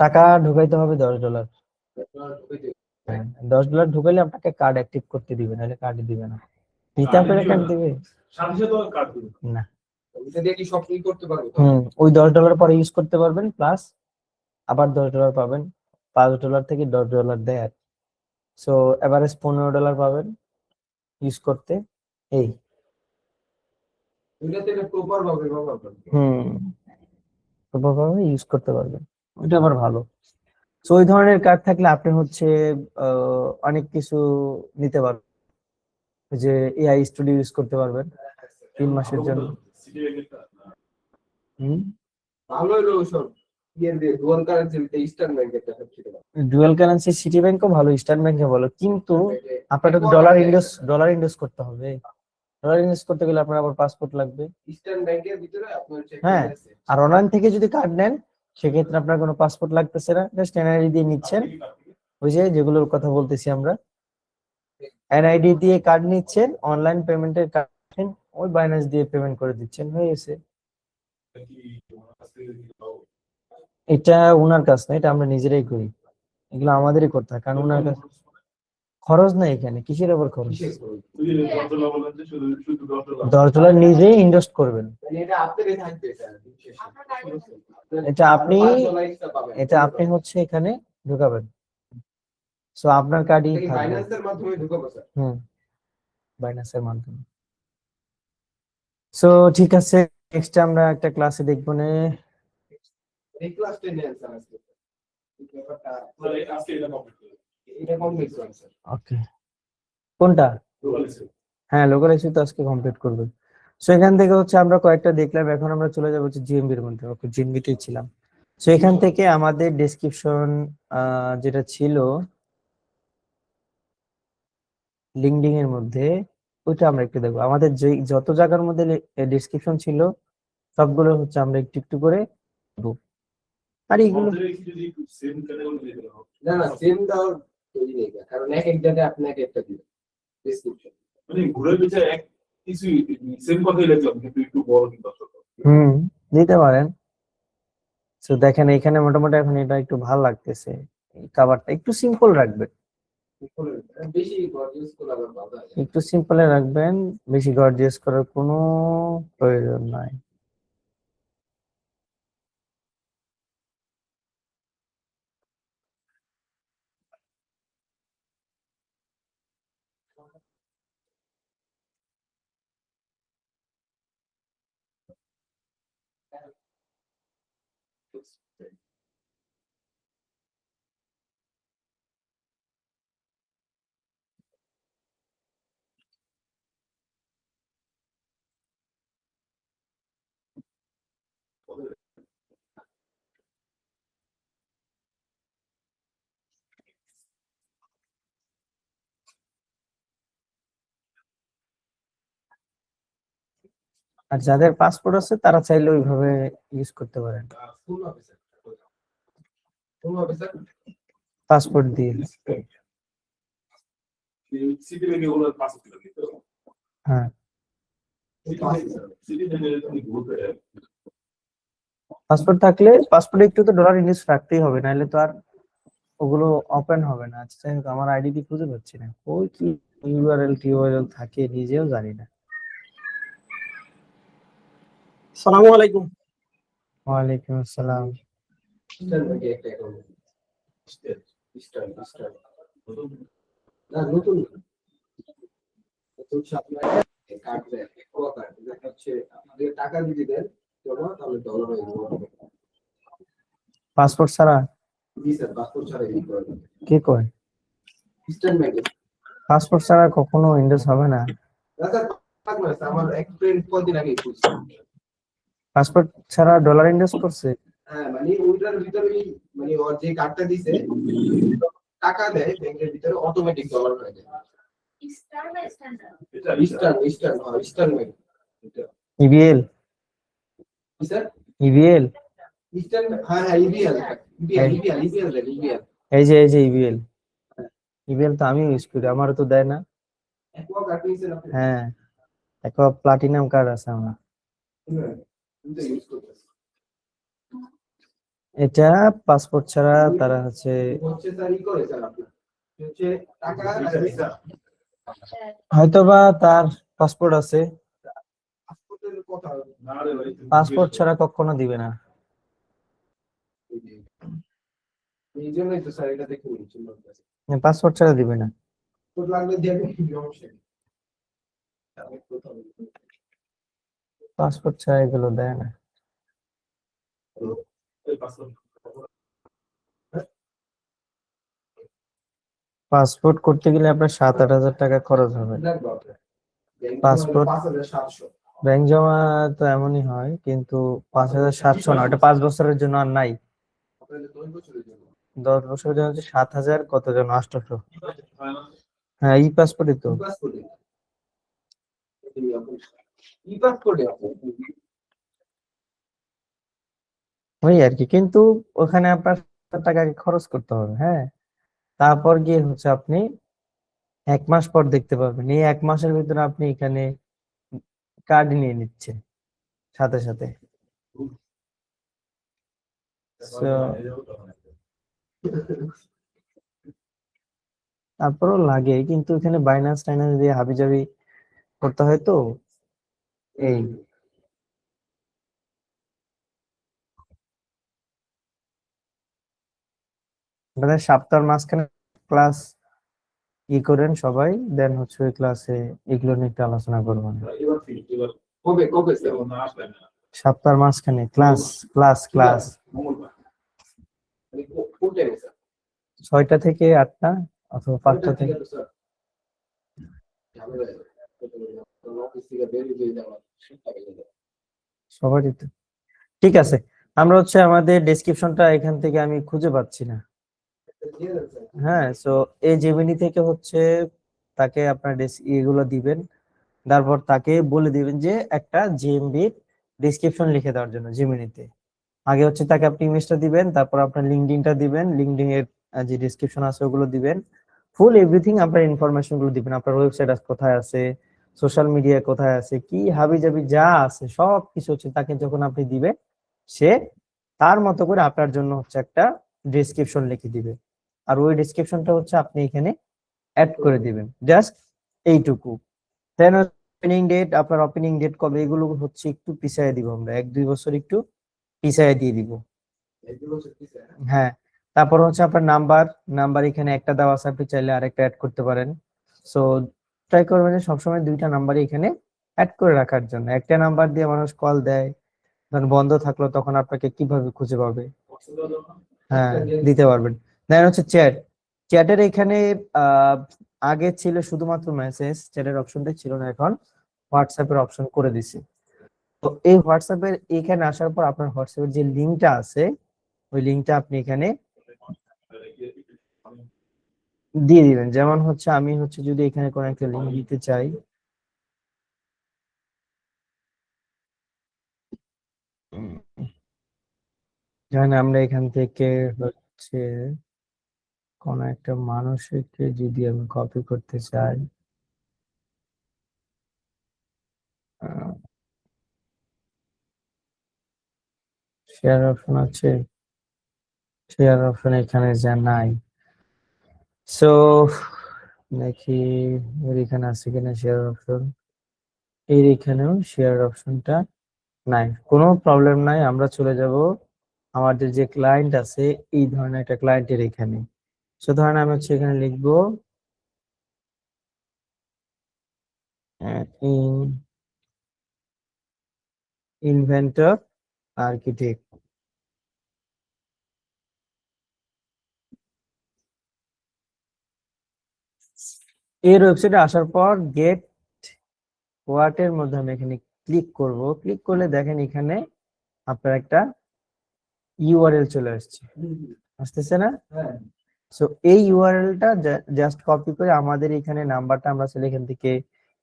টাকা ঢুকাইতে হবে $10। হ্যাঁ $10 ঢুকাইলে আপনাকে কার্ড অ্যাক্টিভ করতে দিবে, নাহলে কার্ড দিবে না। দিতে আপনারা কার্ড দিবে সাথে সাথে কার্ড দিবে না। ওইটা দিয়ে কি শপিং করতে পারবো ওই $10 পরে ইউজ করতে পারবেন, প্লাস আবার $10 পাবেন। $5 থেকে $10 দেয়। সো এভারেজ $15 পাবেন ইউজ করতে। এই ওইটা থেকে প্রপার ভাবে ব্যবহার করতে প্রপারভাবে ইউজ করতে পারবেন, ওটা আবার ভালো। তো ওই ধরনের কার্ড থাকলে আপনি হচ্ছে অনেক কিছু নিতে পারবেন। ওই যে এআই স্টুডিও ইউজ করতে পারবেন 3 মাসের জন্য। সিটি ব্যাংকের হুম ভালো হলো সব ইয়ের দিয়ে ডুয়াল কারেন্সি ইস্টার্ন ব্যাংকের টাকা ছিল ডুয়াল কারেন্সি সিটি ব্যাংকও ভালো, ইস্টার্ন ব্যাংকও ভালো, কিন্তু আপনাকে তো ডলার ইনভেস্ট করতে হবে। ডলার ইনভেস্ট করতে গেলে আপনার আবার পাসপোর্ট লাগবে। ইস্টার্ন ব্যাংকের ভিতরে আপনার হ্যাঁ আর অনলাইন থেকে যদি কার্ড নেন সেক্ষেত্রে আপনার কোনো পাসপোর্ট লাগতেছে না, জাস্ট এনআইডি দিয়ে নিচ্ছেন। ওই যে যেগুলোর কথা বলতেছি আমরা, এনআইডি দিয়ে কার্ড নিচ্ছেন, অনলাইন পেমেন্টের কার্ড, ওই বাইন্যান্স দিয়ে পেমেন্ট করে দিচ্ছেন, হয়ে গেছে। এটা ওনার কাছ না, এটা আমরা নিজেরাই করি। এগুলো আমাদেরই করতে হয়, কারণ ওনার কাছে খরচ নাই এখানে, কিসের আবার খরচ। $10 নিজেই ইনভেস্ট করবেন। এটা আপনারই থাকবে এটা আপনি এটা আপনি হচ্ছে এখানে ঢুকাবেন। সো আপনার কার্ডই থাকবে। ফাইন্যান্সের মাধ্যমে ঢুকাবো স্যার হুম বাইন্যান্সের মাধ্যমে। সো ঠিক আছে, নেক্সট আমরা একটা ক্লাসে দেখবো না। এই ক্লাসটা নেন স্যার আজকে এই ব্যাপারটা আজকে এটা কমপ্লিট করেন স্যার ওকে কোনটা? হ্যাঁ লোকাল ইস্যু তো আজকে কমপ্লিট করবে। সো এখান থেকে হচ্ছে আমরা কয়েকটা দেখলাম, এখন আমরা চলে যাবো হচ্ছে জিএমবির মধ্যে। ওকে জিএমবিতেই ছিলাম। সো এখান থেকে আমাদের ডেসক্রিপশন যেটা ছিল লিঙ্কডিন এর মধ্যে, ওইটা আমরা একটু দেখবো। আমাদের যে যত জায়গার মধ্যে ডেসক্রিপশন ছিল সবগুলো হচ্ছে আমরা একটু একটু করে দেখবো। আর এগুলো না না সেম দাও তৈরি নেই কারণ এক এক জায়গায় আপনাকে একটা দিবে ডেসক্রিপশন মানে ঘুরে পিছে এক কিছু সেম কথাই লিখলাম কিন্তু একটু বড় কিন্তু দিতে পারেন। তো দেখেন এখানে মোটামুটি এখন এটা একটু ভালো লাগতেছে, কাভারটা একটু সিম্পল রাখবেন, বেশি গর্জিয়াস করে আবার বাধা একটু সিম্পলে রাখবেন, বেশি গর্জিয়াস করার কোনো প্রয়োজন নাই। আর যাদের পাসপোর্ট আছে তারা চাইলে ওইভাবে ইউজ করতে পারেন ফুল অফিসার ফুল অফিসার পাসপোর্ট দিয়ে। সিটি থেকে ওগুলো পাস করে দিতে হ্যাঁ, সিটি থেকে তুমি ঘুরতে পাসপোর্ট থাকলে পাসপোর্টে একটু তো ডলার ইনভেস্ট রাখতেই হবে, নাহলে তো আর ওগুলো ওপেন হবে না। আচ্ছা যাই হোক, আমার আইডি দিয়ে খুঁজে পাচ্ছি না, ওই কি ইউআরএল টিউআরএল থাকে নিজেও জানি না। সালামু আলাইকুম। ওয়ালাইকুম আসসালাম। স্টার ব্যাংকে একটা অ্যাকাউন্ট স্টার না নতুন নতুন সাপ্লাই কার্ড দেয় কোয়া কার্ড যেটা হচ্ছে আপনাদের টাকা যদি দেন জমা তাহলে ডলার হয়ে যাবে। পাসপোর্ট ছাড়া জি স্যার পাসপোর্ট ছাড়া এই করে কে কয়? স্টার ব্যাংকে পাসপোর্ট ছাড়া কখনো ইনভেস্ট হবে না। না স্যার থাকবে না স্যার, আমার এক ফ্রেন্ড কদিন আগে খুলছে। পাসপোর্ট ছাড়া ডলার ইনভেস্ট করছে? হ্যাঁ মানে ওইটার ভিতরে মানে ওর যে কার্ডটা দিছে টাকা দেয় ব্যাংকের ভিতরে অটোমেটিক ডলার হয়ে যায়। স্টার না স্ট্যান্ডার্ড? এটা স্টার ব্যাংক ইবিএল? কি স্যার ইবিএল? স্টার হ্যাঁ হ্যাঁ ইবিএল এই যে ইবিএল, ইবিএল তো আমি ইউজ করি, আমারও তো দেয় না। একোয়া কার্ড নিছেন আপনি? হ্যাঁ, একটা প্লাটিনাম কার্ড আছে আমার। কিন্তু ইউজ করতেছি এটা পাসপোর্ট ছাড়া তারা হচ্ছে হচ্ছে স্যার ই করে স্যার আপনি হচ্ছে টাকা হয়তোবা তার পাসপোর্ট আছে, পাসপোর্টের কথা না রে ভাই পাসপোর্ট ছাড়া কখনো দিবে না। এই জন্যই তো স্যার এটা দেখে নিচ্ছি পাসপোর্ট ছাড়া দিবে না। পাসপোর্ট লাগলে দিয়ে আমি সমস্যা নেই। আমি কোথাও পাসপোর্ট ছাড়া এগুলো দেয় না। এই পাসপোর্ট পাসপোর্ট করতে গেলে আপনার 7-8 হাজার টাকা খরচ হবে। লাগবে আপনার পাসপোর্ট 5700 ব্যাংক জমা তো এমনই হয়, কিন্তু 5,700 না, ওটা 5 বছরের জন্য আর নাই। আপনাদের 2 বছরের জন্য 10 বছরের জন্য হচ্ছে 7,000 কত জন 800। হ্যাঁ, ই পাসপোর্টই তো। পাসপোর্টে ই পাসপোর্টে ওই আর কি, কিন্তু ওখানে আপনার টাকা খরচ করতে হবে। হ্যাঁ, তারপর গিয়ে হচ্ছে আপনি 1 মাস পর দেখতে পাবেন, এই 1 মাসের ভিতরে আপনি এখানে কার্ড নিয়ে নিচ্ছেন সাথে সাথে। So, তারপরও লাগে, কিন্তু এখানে বাইন্যান্স টাইন্যান্স দিয়ে হাবিজাবি করতে হয় তো এই। মানে সপ্তাহের মাঝখানে ক্লাস করেন সবাই, দেন হচ্ছে ওই ক্লাসে এগুলো নিয়ে একটু আলোচনা করবেন। এবার কবে স্যার না আসবে না সপ্তাহের মাঝখানে ক্লাস ক্লাস ক্লাস মঙ্গলবার মানে কোন টাইমে স্যার 6টা থেকে 8টা অথবা 5টা থেকে। স্যার অফিস থেকে বের হয়ে যাওয়া সবারই তো ঠিক আছে। আমরা হচ্ছে আমাদের ডেসক্রিপশনটা এখান থেকে আমি খুঁজে পাচ্ছি না। হ্যাঁ, সো এই জেমিনি থেকে হচ্ছে তাকে আপনার এগুলো দিবেন, তারপর তাকে বলে দিবেন যে একটা জিএমবি ডেসক্রিপশন লিখে দেওয়ার জন্য জেমিনিতে। আগে হচ্ছে তাকে আপনি ইমেজটা দিবেন, তারপর আপনার লিঙ্কডইনটা দিবেন, লিঙ্কডইন এর যে ডেসক্রিপশন আছে ওগুলো দিবেন, ফুল এভরিথিং আপনার ইনফরমেশন গুলো দিবেন, আপনার ওয়েবসাইট কোথায় আছে, সোশ্যাল মিডিয়া কোথায় আছে, কি হাবিজাবি যা আছে সব কিছু হচ্ছে তাকে যখন আপনি দিবেন, সে তার মতো করে আপনার জন্য হচ্ছে একটা ডেসক্রিপশন লিখে দিবে। আর ওই ডেসক্রিপশনটা হচ্ছে আপনি এখানে অ্যাড করে দিবেন, জাস্ট এইটুকু। দেন ওপেনিং ডেট, আপনার ওপেনিং ডেট কবে, এগুলো হচ্ছে একটু পিছায় দিব আমরা, 1-2 বছর একটু পিছায় দিয়ে দিব। হ্যাঁ, তারপর হচ্ছে আপনার নাম্বার এখানে একটা দেওয়া আছে, আপনি চাইলে আরেকটা অ্যাড করতে পারেন। সো ট্রাই করবেন যে সবসময় 2টা নাম্বারই এখানে অ্যাড করে রাখার জন্য। একটা নাম্বার দিয়ে মানুষ কল দেয়, ধরেন বন্ধ থাকলো তখন আপনাকে কিভাবে খুঁজে পাবে? হ্যাঁ, দিতে পারবেন। দেন হচ্ছে চ্যাট। চ্যাটের এখানে আহ আগে ছিল শুধুমাত্র মেসেজ, চ্যাটের অপশনটা ছিল না, এখন হোয়াটসঅ্যাপের অপশন করে দিছি। তো এই হোয়াটসঅ্যাপের এখানে আসার পর আপনার হোয়াটসঅ্যাপের যে লিঙ্কটা আছে ওই লিঙ্কটা আপনি এখানে দিয়ে দিবেন। যেমন হচ্ছে আমি হচ্ছে যদি এখানে কোনো একটা লিঙ্ক দিতে চাই, যেখানে আমরা এখান থেকে হচ্ছে কোন একটা মানুষকে যদি আমি কপি করতে চাই, শেয়ার অপশন আছে, শেয়ার অপশন এখানে যা নাই। সো দেখি এর এখানে আছে কিনা শেয়ার অপশন, এর এখানেও শেয়ার অপশনটা নাই। কোনো প্রবলেম নাই, আমরা চলে যাব আমাদের যে ক্লায়েন্ট আছে এই ধরনের একটা ক্লায়েন্টের এখানে। সো ধরেন আমি হচ্ছে এখানে লিখবো ইনভেন্টর আর্কিটেক্ট। এর ওয়েবসাইটে আসার পর গেট হোয়াট এর মধ্যে আমি এখানে ক্লিক করব। ক্লিক করলে দেখেন এখানে আপনার একটা ইউআরএল চলে আসছে, আসতেছে না? হ্যাঁ। সো এই ইউআরএলটা জাস্ট কপি করে আমাদের এখানে নাম্বারটা আমরা আসলে এখান থেকে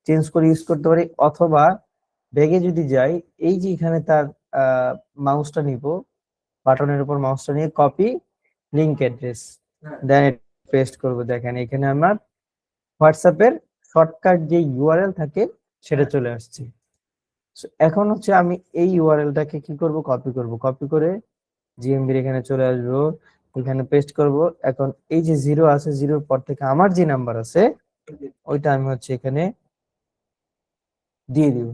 চেঞ্জ করে ইউজ করতে পারি, অথবা ব্যাগে যদি যাই এই যে এখানে তার মাউসটা নিব, বাটনের উপর মাউসটা নিয়ে কপি লিংক অ্যাড্রেস, দেন পেস্ট করব। দেখেন এখানে আমার হোয়াটসঅ্যাপের শর্টকাট যে ইউআরএল থাকে সেটা চলে আসছে। So, এখন হচ্ছে আমি এই ইউআরএলটাকে কি করব, কপি করব। কপি করে জিএমবির এখানে চলে আসবো, এখানে পেস্ট করব। এখন এই যে জিরো আছে, জিরোর পর থেকে আমার যে নাম্বার আছে ওইটা আমি হচ্ছে এখানে দিয়ে দিব।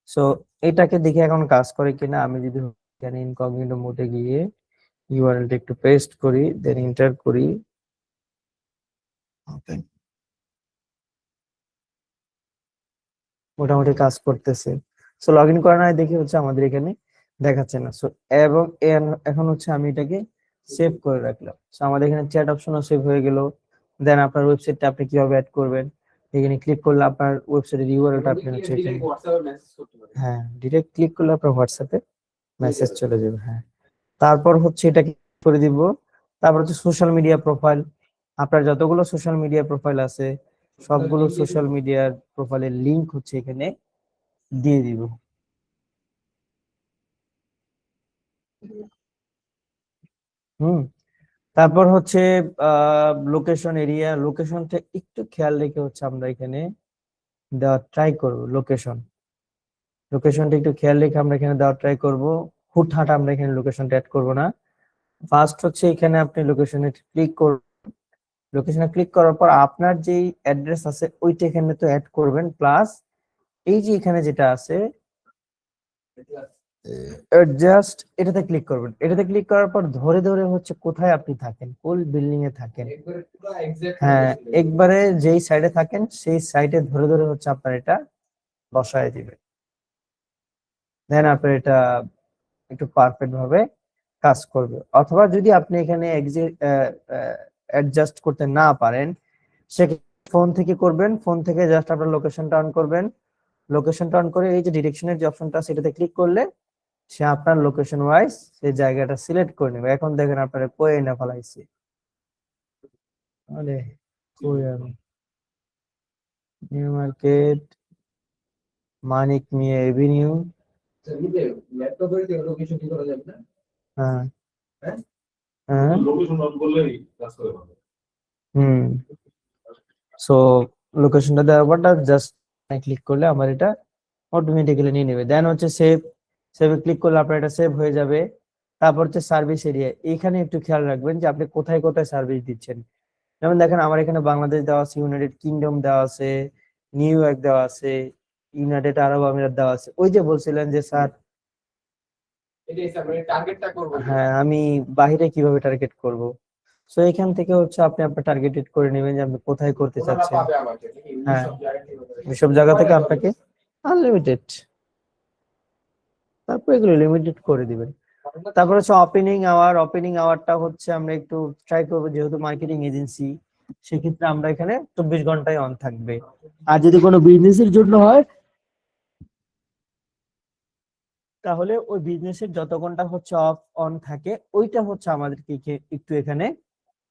সো এটাকে দেখে এখন কাজ করে কিনা, আমি যদি এখানে ইনকগনিটো মোডে গিয়ে ইউআরএলটা একটু পেস্ট করি, দেন এন্টার করি, মোটামুটি কাজ করতেছে। সো লগ ইন করা নাই দেখি হচ্ছে আমাদের এখানে দেখাচ্ছে না। সো এবং এখন হচ্ছে আমি এটাকে সেভ করে রাখলাম। সো আমাদের এখানে চ্যাট অপশনও সেভ হয়ে গেল। দেন আপনার ওয়েবসাইটটা আপনি কিভাবে অ্যাড করবেন, এখানে ক্লিক করলে আপনার ওয়েবসাইটের ইউআরএলটা আপনি হচ্ছে এখানে, হ্যাঁ ডিরেক্ট ক্লিক করলে আপনার হোয়াটসঅ্যাপে মেসেজ চলে যাবে। হ্যাঁ, তারপর হচ্ছে এটাকে করে দিব। তারপর হচ্ছে সোশ্যাল মিডিয়া প্রোফাইল। আপনার যতগুলো সোশ্যাল মিডিয়া প্রোফাইল আছে সবগুলো সোশ্যাল মিডিয়ার প্রোফাইলের লিংক হচ্ছে এখানে দিয়ে দিব। হুম, তারপর হচ্ছে লোকেশন এরিয়া, লোকেশনটা একটু খেয়াল রেখে হচ্ছে আমরা এখানে দেওয়া ট্রাই করব। লোকেশনটা একটু খেয়াল রেখে আমরা এখানে দেওয়া ট্রাই করব। হুটহাট আমরা এখানে লোকেশনটা অ্যাড করব না। ফার্স্ট হচ্ছে এখানে আপনি লোকেশনে ক্লিক করবেন। লোকেশনে ক্লিক করার পর আপনার যেই অ্যাড্রেস আছে ওইটা এখানে তো অ্যাড করবেন, প্লাস এই যে এখানে যেটা আছে জাস্ট এটাতে ক্লিক করবেন। এটাতে ক্লিক করার পর ধরে ধরে হচ্ছে কোথায় আপনি থাকেন, কোন বিল্ডিং এ থাকেন, হ্যাঁ একবারে যেই সাইডে থাকেন সেই সাইডে ধরে ধরে হচ্ছে আপনার এটা বসায় দিবেন। দেন আপনার এটা একটু পারফেক্ট ভাবে কাজ করবে। অথবা যদি আপনি এখানে অ্যাডজাস্ট করতে না পারেন সেক্ষেত্রে ফোন থেকে করবেন। ফোন থেকে জাস্ট আপনার লোকেশনটা অন করবেন। লোকেশনটা অন করে এই যে ডিরেকশনের যে অপশনটা আছে এটাতে ক্লিক করলে সে আপনার লোকেশন ওয়াইজ সেই জায়গাটা সিলেক্ট করে নেবে। এখন দেখেন আপনারা কই এনে ফেলাইছে, আরে কই আমি, নিউ মার্কেট, মানিক মিয়া এভিনিউ। ল্যাপটপের লোকেশন কি করা যাবে না? হ্যাঁ হ্যাঁ? হ্যাঁ লোকেশন অন করলেই কাজ করে ভালো। হুম। সো লোকেশনটা দেওয়ার পর জাস্ট ক্লিক করলে আমার এটা অটোমেটিক্যালি নিয়ে নেবে। দেন হচ্ছে সেভ, সেভে ক্লিক করলে আপনার এটা সেভ হয়ে যাবে। তারপর হচ্ছে সার্ভিস এরিয়া, এখানে একটু খেয়াল রাখবেন যে আপনি কোথায় কোথায় সার্ভিস দিচ্ছেন। যেমন দেখেন আমার এখানে বাংলাদেশ দেওয়া আছে, ইউনাইটেড কিংডম দেওয়া আছে, নিউ ইয়র্ক দেওয়া আছে, ইউনাইটেড আরব আমিরাত দেওয়া আছে। ওই যে বলছিলেন যে স্যার এটাই স্যার, মানে টার্গেটটা করব। হ্যাঁ আমি বাহিরে কিভাবে টার্গেট করব, সো এখান থেকে হচ্ছে আপনি আপনার টার্গেটেড করে নেবেন যে আপনি কোথায় করতে ওনারা চাচ্ছেন। পাবে আমাকে নাকি হ্যাঁ, সব গ্যারান্টি হবে এসব জায়গা থেকে আপনাকে আনলিমিটেড, তারপর এগুলো লিমিটেড করে দিবেন। তারপর হচ্ছে ওপেনিং আওয়ারটা হচ্ছে আমরা একটু ট্রাই করবো, যেহেতু মার্কেটিং এজেন্সি সেক্ষেত্রে আমরা এখানে 24 ঘন্টায় অন থাকবে। আর যদি কোনো বিজনেসের জন্য হয় তাহলে ওই বিজনেসের যত ঘন্টা হচ্ছে অফ অন থাকে ওইটা হচ্ছে আমাদেরকে একটু এখানে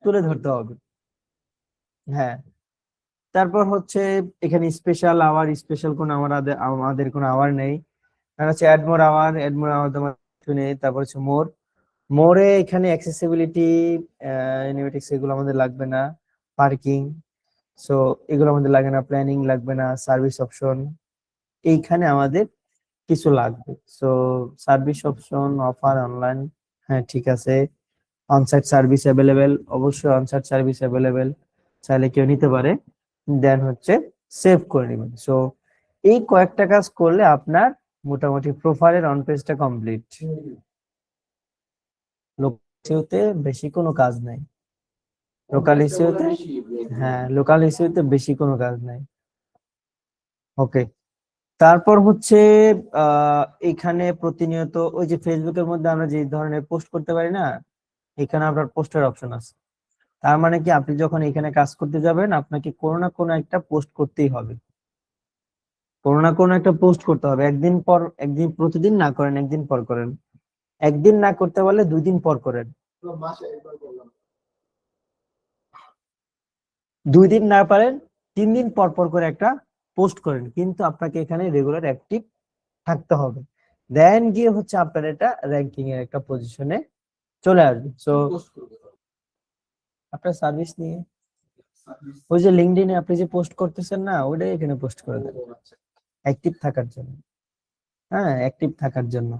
তুলে ধরতে হবে। হ্যাঁ, তারপর হচ্ছে এখানে স্পেশাল কোনো আমাদের কোনো আওয়ার নেই। আর হচ্ছে অ্যাড মোর আওয়ার তোমার কিছু নেই। তারপর হচ্ছে মোরে এখানে অ্যাক্সেসিবিলিটি অ্যানিমেটিক্স এগুলো আমাদের লাগবে না। পার্কিং, সো এগুলো আমাদের লাগে না। প্ল্যানিং লাগবে না। সার্ভিস অপশন এইখানে আমাদের কিছু লাগবে। So service option, offer, online, হ্যাঁ ঠিক আছে। অনসাইট সার্ভিস অ্যাভেলেবেল, অবশ্যই অনসাইট সার্ভিস অ্যাভেলেবেল, চাইলে কেউ নিতে পারে। দেন হচ্ছে সেভ করে নেবেন। সো এই কয়েকটা কাজ করলে আপনার মোটামুটি প্রোফাইলের অন পেজটা কমপ্লিট। লোকাল বেশি কোনো কাজ নাই। লোকাল ইস্যুতে, হ্যাঁ লোকাল ইস্যুতে বেশি কোনো কাজ নাই। ওকে, তারপর হচ্ছে এখানে প্রতিনিয়ত ওই যে ফেসবুকের মধ্যে আমরা যে ধরনের পোস্ট করতে পারি না, এখানে আপনার পোস্টের অপশন আছে। তার মানে কি আপনি যখন এখানে কাজ করতে যাবেন আপনাকে কোনো না কোনো একটা পোস্ট করতেই হবে। কোনো না কোনো একটা পোস্ট করতে হবে। একদিন পর একদিন, প্রতিদিন না করেন, একদিন পর করেন। একদিন না করতে পারলে 2 দিন পর করেন। মাসে একবার করলাম। 2 দিন না পারেন 3 দিন পর পর করে একটা পোস্ট করেন, কিন্তু আপনাকে এখানে রেগুলার অ্যাক্টিভ থাকতে হবে। দেন গিয়ে হচ্ছে আপনার এটা র্যাঙ্কিং এর একটা পজিশনে চলে আসবে। সো পোস্ট করবে আপনার সার্ভিস নিয়ে সার্ভিস। ওই যে লিঙ্কডইনে আপনি যে পোস্ট করতেছেন না, ওটাই এখানে পোস্ট করে দেন অ্যাক্টিভ থাকার জন্য। হ্যাঁ, অ্যাক্টিভ থাকার জন্য।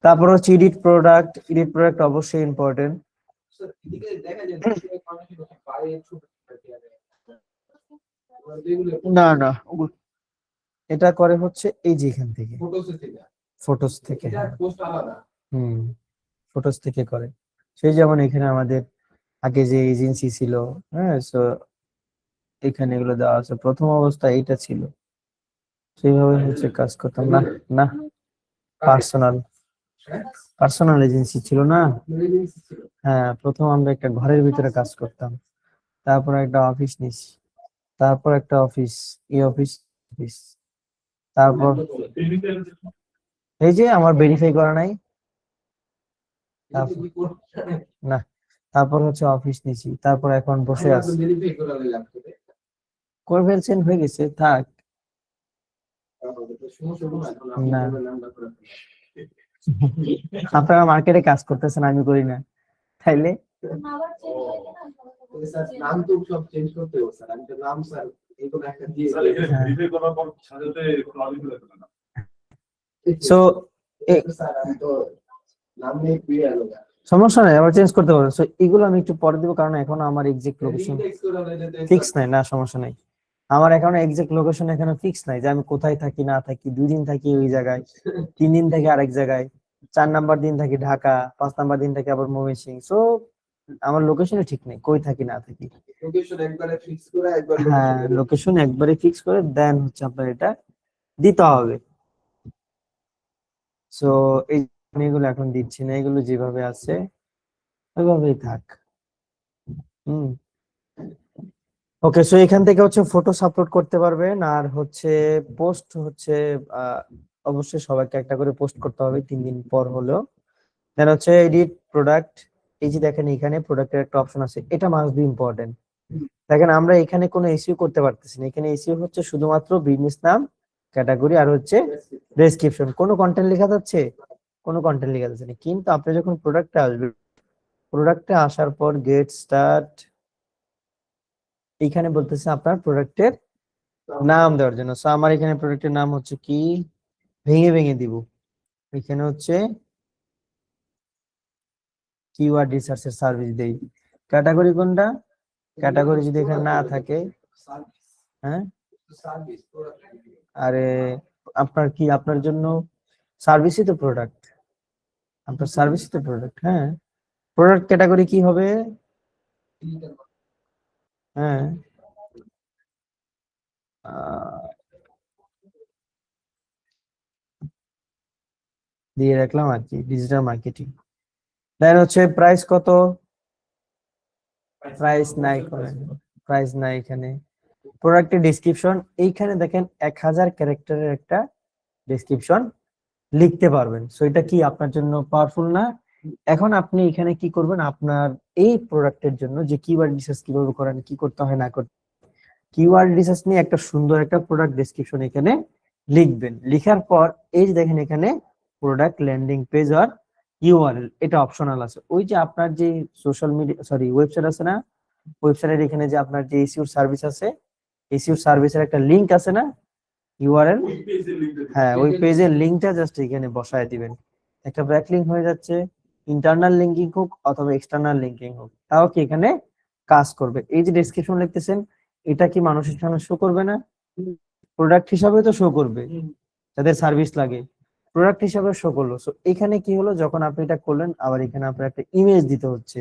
তারপর হচ্ছে এডিট প্রোডাক্ট অবশ্যই ইম্পর্টেন্ট। এদিকে দেখা যায় যে মানুষের বাইরে ছবি থাকে যেগুলো না এটা করে হচ্ছে এই যে এখান থেকে ফটোস থেকে হ্যাঁ। পোস্ট আলাদা। ফটোস থেকে করে। সেই যেমন এখানে আমাদের আগে যে এজেন্সি ছিল, হ্যাঁ, সো এখানে এগুলো দেওয়া আছে। প্রথম অবস্থায় এইটা ছিল, সেইভাবে হচ্ছে কাজ করতাম না। না, পার্সোনাল এজেন্সি ছিল না। হ্যাঁ, প্রথম আমরা একটা ঘরের ভিতরে কাজ করতাম, তারপর একটা অফিস নিছি, তারপর একটা অফিস, এই অফিস, তারপর এই যে আমার ভেরিফাই করা নাই। না, তারপর হচ্ছে অফিস নিছি, তারপর এখন বসে আছি। করে ফেলছেন, হয়ে গেছে, থাক। না, আপনারা মার্কেটে কাজ করতেছেন, আমি করি না, তাইলে আবার চেঞ্জ হয়েছে না স্যার নাম তো সব চেঞ্জ করতে হবে স্যার। আমি তো নাম স্যার এগুলো একটা দিয়ে স্যার এখানে ভেরিফাই করার পর সাথে কোনো আবিষ্কার লাগবে না। সো স্যার আমি তো নাম নিয়ে পেয়ে গেল না। সমস্যা নাই, আবার চেঞ্জ করতে পারবেন। সো এগুলো আমি একটু পরে দিব, কারণ এখন আমার এক্সাক্ট লোকেশন ফিক্স নাই। না, সমস্যা নাই, আমার এখন এক্সাক্ট লোকেশন এখানে ফিক্স নাই যে আমি কোথায় থাকি না থাকি। 2 দিন থাকি ওই জায়গায়, 3 দিন থাকি আরেক জায়গায়, 4 নাম্বার দিন থাকি ঢাকা, 5 নাম্বার দিন থাকি আবার ময়মনসিংহ। সো আমার লোকেশনই ঠিক নেই, কই থাকি না থাকি। লোকেশন একবারে ফিক্স করে একবার হ্যাঁ, লোকেশন একবারে ফিক্স করে দেন হচ্ছে আপনার এটা দিতে হবে। সো এই আমি এগুলো এখন দিচ্ছি না, এগুলো যেভাবে আছে ওইভাবেই থাক। ওকে, সো এখান থেকে হচ্ছে ফটো আপলোড করতে পারবেন। আর হচ্ছে পোস্ট হচ্ছে অবশ্যই সবাইকে একটা করে পোস্ট করতে হবে 3 দিন পর হলেও। দেন হচ্ছে এডিট প্রোডাক্ট, এই যে দেখেন এখানে প্রোডাক্টের একটা অপশন আছে, এটা মাস্ট বি ইম্পর্টেন্ট। দেখেন আমরা এখানে কোনো এসইও করতে পারতেছি না। এখানে এসইও হচ্ছে শুধুমাত্র বিজনেস নাম, ক্যাটাগরি আর হচ্ছে ডেসক্রিপশন। কোনো কন্টেন্ট লেখা যাচ্ছে, কোনো কন্টেন্ট লেখা যাচ্ছে না। কিন্তু আপনি যখন প্রোডাক্টে আসবেন, প্রোডাক্টে আসার পর গেট স্টার্ট, এইখানে বলতেছে আপনার প্রোডাক্টের নাম দেওয়ার জন্য। সো আমার এখানে প্রোডাক্টের নাম হচ্ছে কি, ভেঙে ভেঙে দিব। এখানে হচ্ছে কিওয়ার্ড রিসার্চের সার্ভিস দেই। ক্যাটাগরি কোনটা, ক্যাটাগরি যদি এখানে না থাকে, হ্যাঁ, আরে আপনার কি, আপনার জন্য সার্ভিসই তো প্রোডাক্ট, আপনার সার্ভিসই তো প্রোডাক্ট। হ্যাঁ, প্রোডাক্ট ক্যাটাগরি কি হবে, হ্যাঁ আহ, দিয়ে রাখলাম আর কি ডিজিটাল মার্কেটিং। দেন হচ্ছে প্রাইস কত, প্রাইস নাই করেন, প্রাইস নাই এখানে। প্রোডাক্টের ডেসক্রিপশন, এইখানে দেখেন 1000 ক্যারেক্টারের একটা ডেসক্রিপশন লিখতে পারবেন। সো এটা কি আপনার জন্য পাওয়ারফুল না? এখন আপনি এখানে কি করবেন, আপনার এই প্রোডাক্টের জন্য যে কিওয়ার্ড রিসার্চ কিভাবে করেন, কি করতে হয় না করতে, কিওয়ার্ড রিসার্চ নিয়ে একটা সুন্দর একটা প্রোডাক্ট ডেসক্রিপশন এখানে লিখবেন। লিখার পর এই যে দেখেন এখানে প্রোডাক্ট ল্যান্ডিং পেজ আর ইউআরএল, এটা অপশনাল আছে। ওই যে আপনার যে সোশ্যাল মিডিয়া সরি ওয়েবসাইট আছে না, ওয়েবসাইটের এখানে যে আপনার যে এসইও সার্ভিস আছে, এসইও সার্ভিসের একটা লিংক আছে না, ইউআরএল, ওই পেজের লিঙ্কটা হ্যাঁ ওই পেজের লিংকটা জাস্ট এখানে বসায় দিবেন। একটা ব্যাকলিংক হয়ে যাচ্ছে, ইন্টারনাল লিঙ্কিং হোক অথবা এক্সটার্নাল লিঙ্কিং হোক, তাও কি এখানে কাজ করবে। এই যে ডেসক্রিপশন লিখতেছেন, এটা কি মানুষের সামনে শো করবে না? প্রোডাক্ট হিসাবে তো শো করবে, যাদের সার্ভিস লাগে প্রোডাক্ট হিসাবে শো করলো। সো এখানে কি হলো, যখন আপনি এটা করলেন আবার এখানে আপনার একটা ইমেজ দিতে হচ্ছে।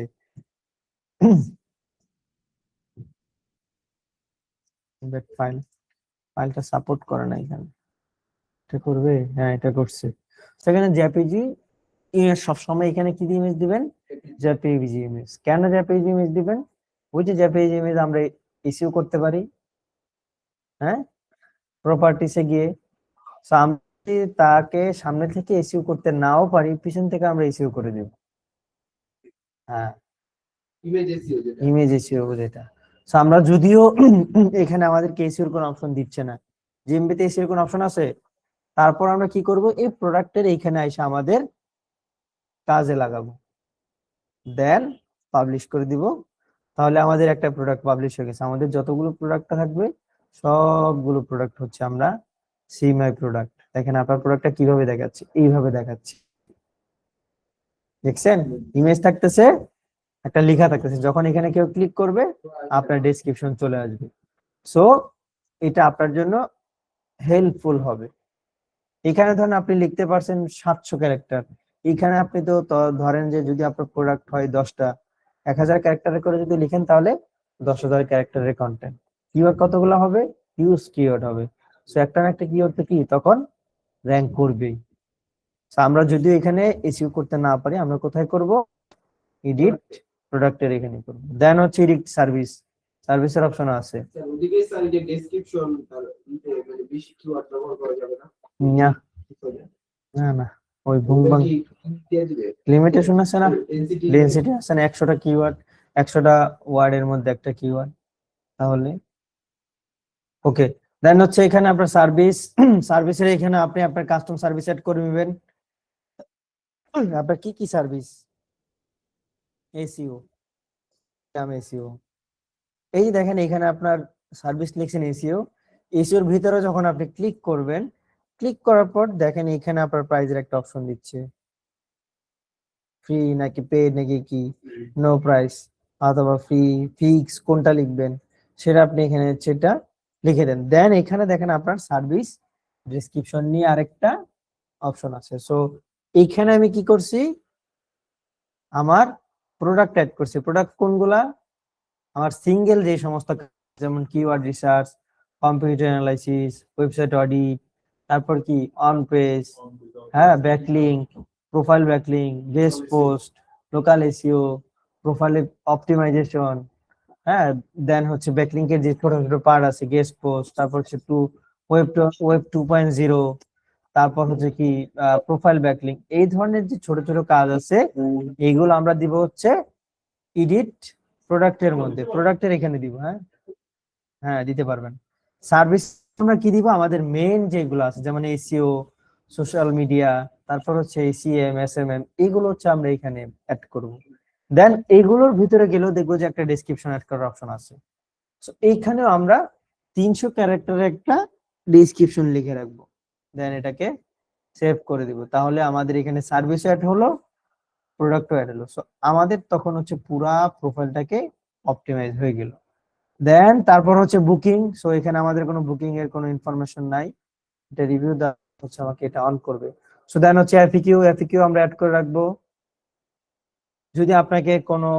ফাইল, ফাইলটা সাপোর্ট করে না এখানে, এটা করবে, হ্যাঁ এটা করছে। সেখানে জেপিজি ইমেজ সবসময় এখানে কি ইমেজ দিবেন, জেপিজি ইমেজ। কেন জেপিজি ইমেজ দিবেন? ওই যে জেপিজি ইমেজ আমরা ইস্যু করতে পারি, হ্যাঁ প্রপার্টিসে গিয়ে। So, আমরা যদি তাকে সামনে থেকে ইস্যু করতে নাও পারি, পিছন থেকে আমরা ইস্যু করে দেব। হ্যাঁ ইমেজ ইস্যু যেটা। So, আমরা যদিও এখানে আমাদেরকে ইস্যুর কোনো অপশন দিচ্ছে না, জিএমবিতে ইস্যুর কোনো অপশন আছে, তারপর আমরা কি করব, এই প্রোডাক্টের এইখানে এসে আমাদের কাজে লাগাবো, দেন পাবলিশ করে দিব। তাহলে আমাদের একটা প্রোডাক্ট পাবলিশ হয়ে গেছে। আমাদের যতগুলো প্রোডাক্ট থাকবে সবগুলো প্রোডাক্ট হচ্ছে আমরা সি মাই প্রোডাক্ট। দেখেন আপনার প্রোডাক্টটা কিভাবে দেখাচ্ছে, এইভাবে দেখাচ্ছে, দেখছেন ইমেজ থাকতেছে, একটা লেখা থাকতেছে, যখন এখানে কেউ ক্লিক করবে আপনার ডেসক্রিপশন চলে আসবে। সো এটা আপনার জন্য হেল্পফুল হবে। এখানে ধরেন আপনি লিখতে পারছেন 700 ক্যারেক্টার, এখানে আপনি তো ধরেন যে যদি আপনার প্রোডাক্ট হয় 10টা, 1000 ক্যারেক্টারে করে যদি লিখেন তাহলে 10,000 ক্যারেক্টারের কন্টেন্ট। কিওয়ার্ড কতগুলো হবে, হিউজ কিওয়ার্ড হবে। সো একটা না একটা কিওয়ার্ড তো কি তখন র্যাঙ্ক করবেই। So, আমরা যদিও এখানে এসইও করতে না পারি, আমরা কোথায় করব, এডিট প্রোডাক্টের এখানে করব। দেন হচ্ছে এডিট সার্ভিস, সার্ভিসের অপশন আছে ওদিকে স্যার যে ডেসক্রিপশন তার মানে বেশি কিওয়ার্ড ব্যবহার করা যাবে না। না না না, ওই বুম বাং লিমিটেশন আছে না, ডেনসিটি আছে না, 100টা কিওয়ার্ড, 100টা ওয়ার্ডের মধ্যে একটা কিওয়ার্ড, তাহলে ওকে। দেন হচ্ছে এখানে আপনার সার্ভিস, সার্ভিসের এখানে আপনি আপনার কাস্টম সার্ভিস এড করে নেবেন। আপনার কি কি সার্ভিস, এসইও, এসইও, এই যে দেখেন এখানে আপনার সার্ভিস লিখছেন এসইও, এসইওর ভিতরে যখন আপনি ক্লিক করবেন, ক্লিক করার পর দেখেন এখানে আপনার প্রাইজের একটা অপশন দিচ্ছে, ফ্রি নাকি পেড নাকি কি, নো প্রাইস অথবা ফ্রি, ফিক্স, কোনটা লিখবেন সেটা আপনি এখানে সেটা লিখে দেন। দেন এখানে দেখেন আপনার সার্ভিস ডেসক্রিপশন নিয়ে আরেকটা অপশন আছে। সো এইখানে আমি কি করছি, আমার প্রোডাক্ট অ্যাড করছি। প্রোডাক্ট কোনগুলা, আমার সিঙ্গেল যে সমস্ত, যেমন keyword research, competitor analysis, website audit, তারপর কি অন পেজ, হ্যাঁ backlink, profile backlink, guest post, local SEO, profile optimization, হ্যাঁ দেন হচ্ছে ব্যাকলিংকের যে ছোট ছোট পার্ট আছে, গেস্ট পোস্ট, তারপর হচ্ছে ওয়েব 2.0, তারপর হচ্ছে কি প্রোফাইল ব্যাকলিংক, এই ধরনের যে ছোট ছোট কাজ আছে এইগুলো আমরা দিব হচ্ছে এডিট প্রোডাক্টের মধ্যে, প্রোডাক্টের এখানে দিব। হ্যাঁ হ্যাঁ দিতে পারবেন। সার্ভিস আমরা কি দিব, আমাদের মেইন যেগুলো আছে যেমন এসইও, সোশ্যাল মিডিয়া, তারপর হচ্ছে এসিএম, এসএমএম, এগুলো হচ্ছে আমরা এখানে অ্যাড করব। দেন এইগুলোর ভিতরে গেলেও দেখবো যে একটা ডেসক্রিপশন অ্যাড করার অপশন আছে। সো এইখানেও আমরা 300 ক্যারেক্টারের একটা ডেসক্রিপশন লিখে রাখবো, দেন এটাকে সেভ করে দিব। তাহলে আমাদের এখানে সার্ভিস অ্যাড হলো, প্রোডাক্টও অ্যাড হলো। সো আমাদের তখন হচ্ছে পুরা প্রোফাইলটাকে অপটিমাইজ হয়ে গেল। দেন তারপর হচ্ছে বুকিং। সো এখানে আমাদের কোনো বুকিং এর কোনো ইনফরমেশন নাই, এটা রিভিউ দা হচ্ছে আমাকে এটা অন করবে। সো দেন হচ্ছে এফিকিউ, এফিকিউ আমরা অ্যাড করে রাখবো। যদি আপনাকে কোনো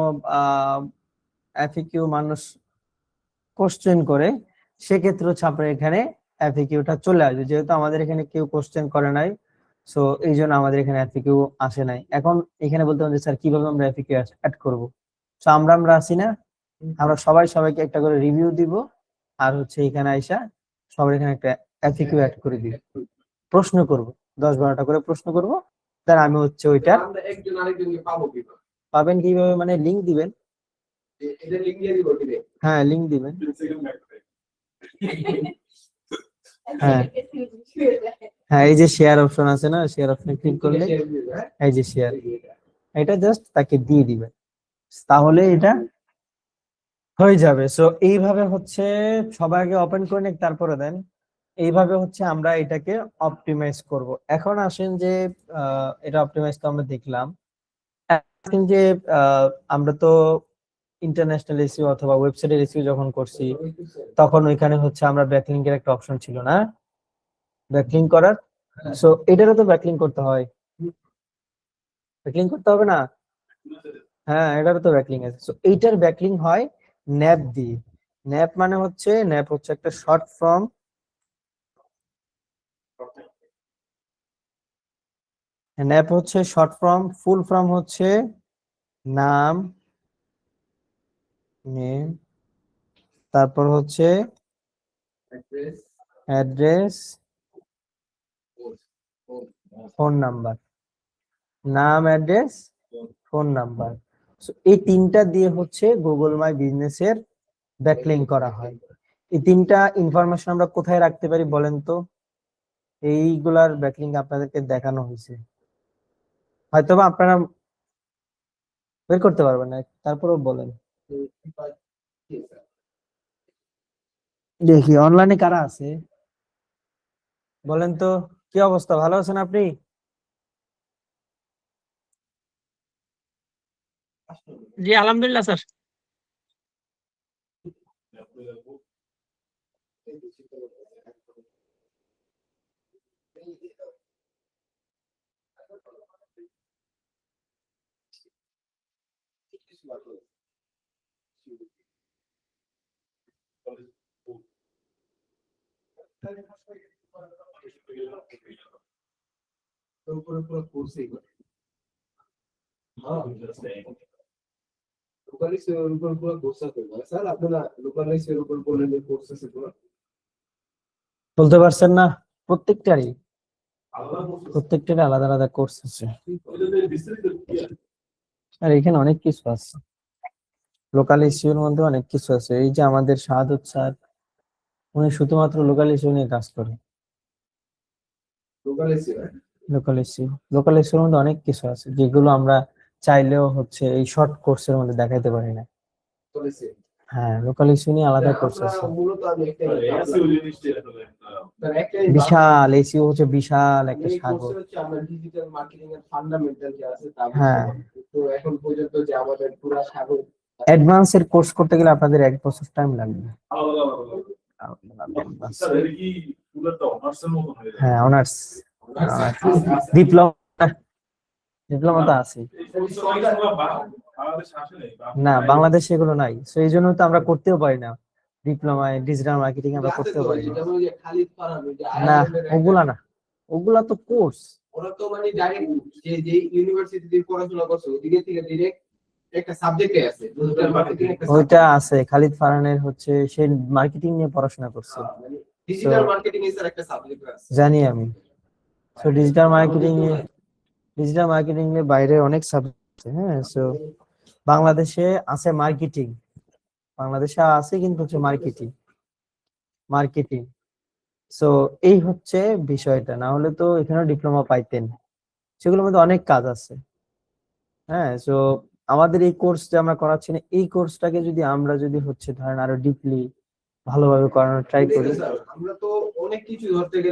এফএকিউ মানুষ কোশ্চেন করে, সেক্ষেত্রে হচ্ছে আপনার এখানে এফএকিউটা চলে আসবে। যেহেতু আমাদের এখানে কেউ কোশ্চেন করে নাই, সো এই জন্য আমাদের এখানে এফএকিউ আসে নাই। এখন এখানে বলতে পারেন যে স্যার কিভাবে আমরা এফএকিউ অ্যাড করব। সো আমরা আছি না, আমরা সবাইকে একটা করে রিভিউ দিব, আর হচ্ছে এখানে আইসা সবার এখানে একটা এফএকিউ অ্যাড করে দিব, প্রশ্ন করব, 10-12টা করে প্রশ্ন করব, তার আমি হচ্ছে ওইটা আমরা একজন আরেকজনকে পাবো কিভাবে? পাবেন কিভাবে, মানে লিংক দিবেন। এটা লিংক দিয়ে দিব direct? হ্যাঁ, লিংক দিবেন। সেকেন্ড ব্যাক হ্যাঁ। হ্যাঁ, এই যে শেয়ার অপশন আছে না, শেয়ার অপশনে ক্লিক করলে Share দিয়ে দেব, হ্যাঁ? এই যে শেয়ার, এটা জাস্ট তাকে দিয়ে দিবেন, তাহলে এটা হয়ে যাবে। সো এইভাবে হচ্ছে সবাই আগে ওপেন করে নিক, তারপরে দেন। এইভাবে হচ্ছে আমরা এটাকে অপটিমাইজ করব। এখন আসেন যে এটা অপটিমাইজ তো আমরা দেখলাম, এখন যে আমরা তো ইন্টারন্যাশনাল এসইও অথবা ওয়েবসাইটের এসইও যখন করছি, তখন ওইখানে হচ্ছে আমরা ব্যাকলিংকের একটা অপশন ছিল না, ব্যাকলিং করার। সো এটারও তো ব্যাকলিং করতে হয়, ব্যাকলিং করতে হবে না? হ্যাঁ, এটারও তো ব্যাকলিং আছে। সো এইটার ব্যাকলিং হয় ন্যাপ দিয়ে। ন্যাপ মানে হচ্ছে, ন্যাপ হচ্ছে একটা শর্ট ফর্ম, ন্যাপ হচ্ছে শর্ট ফর্ম, ফুল ফর্ম হচ্ছে নাম, নেম, তারপর হচ্ছে Address, address, post, phone. Phone number. নাম, অ্যাড্রেস, ফোন নাম্বার। এই তিনটা দিয়ে হচ্ছে গুগল মাই বিজনেস এর ব্যাকলিং করা হয়। এই তিনটা ইনফরমেশন আমরা কোথায় রাখতে পারি বলেন তো? এইগুলার ব্যাকলিং আপনাদেরকে দেখানো হয়েছে, হয়তোবা আপনারা বের করতে পারবেন না, তারপরেও বলেন। Yes, sir. দেখি অনলাইনে কারা আছে, বলেন তো। কি অবস্থা, ভালো আছেন আপনি? জি আলহামদুলিল্লাহ স্যার। তো পুরো কোর্সই করে। লোকাল এসইওর উপর পুরো কোর্স আছে। স্যার আপনারা লোকাল এসইওর উপর বললেন যে কোর্স আছে পুরো। বলতে পারছেন না? প্রত্যেকটার আলাদা আলাদা কোর্স আছে, আর এখানে অনেক কিছু আছে। লোকাল এসইওর মধ্যে অনেক কিছু আছে। এই যে আমাদের শাহাদত স্যার, উনি শুধুমাত্র লোকাল এসইও নিয়ে কাজ করে। লোকাল এসইও, লোকাল এসইওর মধ্যে অনেক কিছু আছে যেগুলো আমরা চাইলেও হচ্ছে এই শর্ট কোর্সের মধ্যে দেখাইতে পারি না। Local SEO. হ্যাঁ, লোকাল এসইও নিয়ে আলাদা কোর্স আছে। মূলত আমি একটাই বিশাল এসইও হচ্ছে বিশাল একটা এই সাগর। কোর্সে হচ্ছে আমরা ডিজিটাল মার্কেটিং এর ফান্ডামেন্টাল যে আছে তা হ্যাঁ। তো এখন পর্যন্ত যে আমাদের পুরো সাগর অ্যাডভান্স এর কোর্স করতে গেলে আপনাদের 1 বছর টাইম লাগবে। হ্যাঁ, অনার্স, ডিপ্লোমা তো আছে না, বাংলাদেশে এগুলো নাই। তো এই জন্য তো আমরা করতেও পারি না, ডিপ্লোমায় ডিজিটাল মার্কেটিং আমরা করতেও পারি না। যেটা হলো যে খালিদ ফারহান যে না, আয়ারল্যান্ডের ওগুলা না, ওগুলা তো কোর্স। ওরা তো মানে ডাইরেক্ট যে ইউনিভার্সিটিতে পড়াশোনা করছে ওদিকে থেকে ডাইরেক্ট একটা সাবজেক্টে আছে ডিজিটাল মার্কেটিং একটা ওইটা আছে, খালিদ ফারহানের হচ্ছে সে মার্কেটিং নিয়ে পড়াশোনা করছে। ডিজিটাল মার্কেটিং এর একটা সাবজেক্ট আছে জানি আমি। সো ডিজিটাল মার্কেটিং এর বাইরে অনেক সাবজেক্ট আছে। হ্যাঁ, সো বাংলাদেশে আছে মার্কেটিং, বাংলাদেশে আছে কিন্তু হচ্ছে মার্কেটিং। সো এই হচ্ছে বিষয়টা, না হলে তো এখানে ডিপ্লোমা পাইতেন, সেগুলোর মধ্যে অনেক কাজ আছে। হ্যাঁ, সো আমাদের এই কোর্স যে আমরা করাচ্ছি না, এই কোর্সটাকে যদি আমরা হচ্ছে ধরেন আরো ডিপলি ভালোভাবে করানোর ট্রাই করি। আমরা তো অনেক কিছু ধরতে গেলে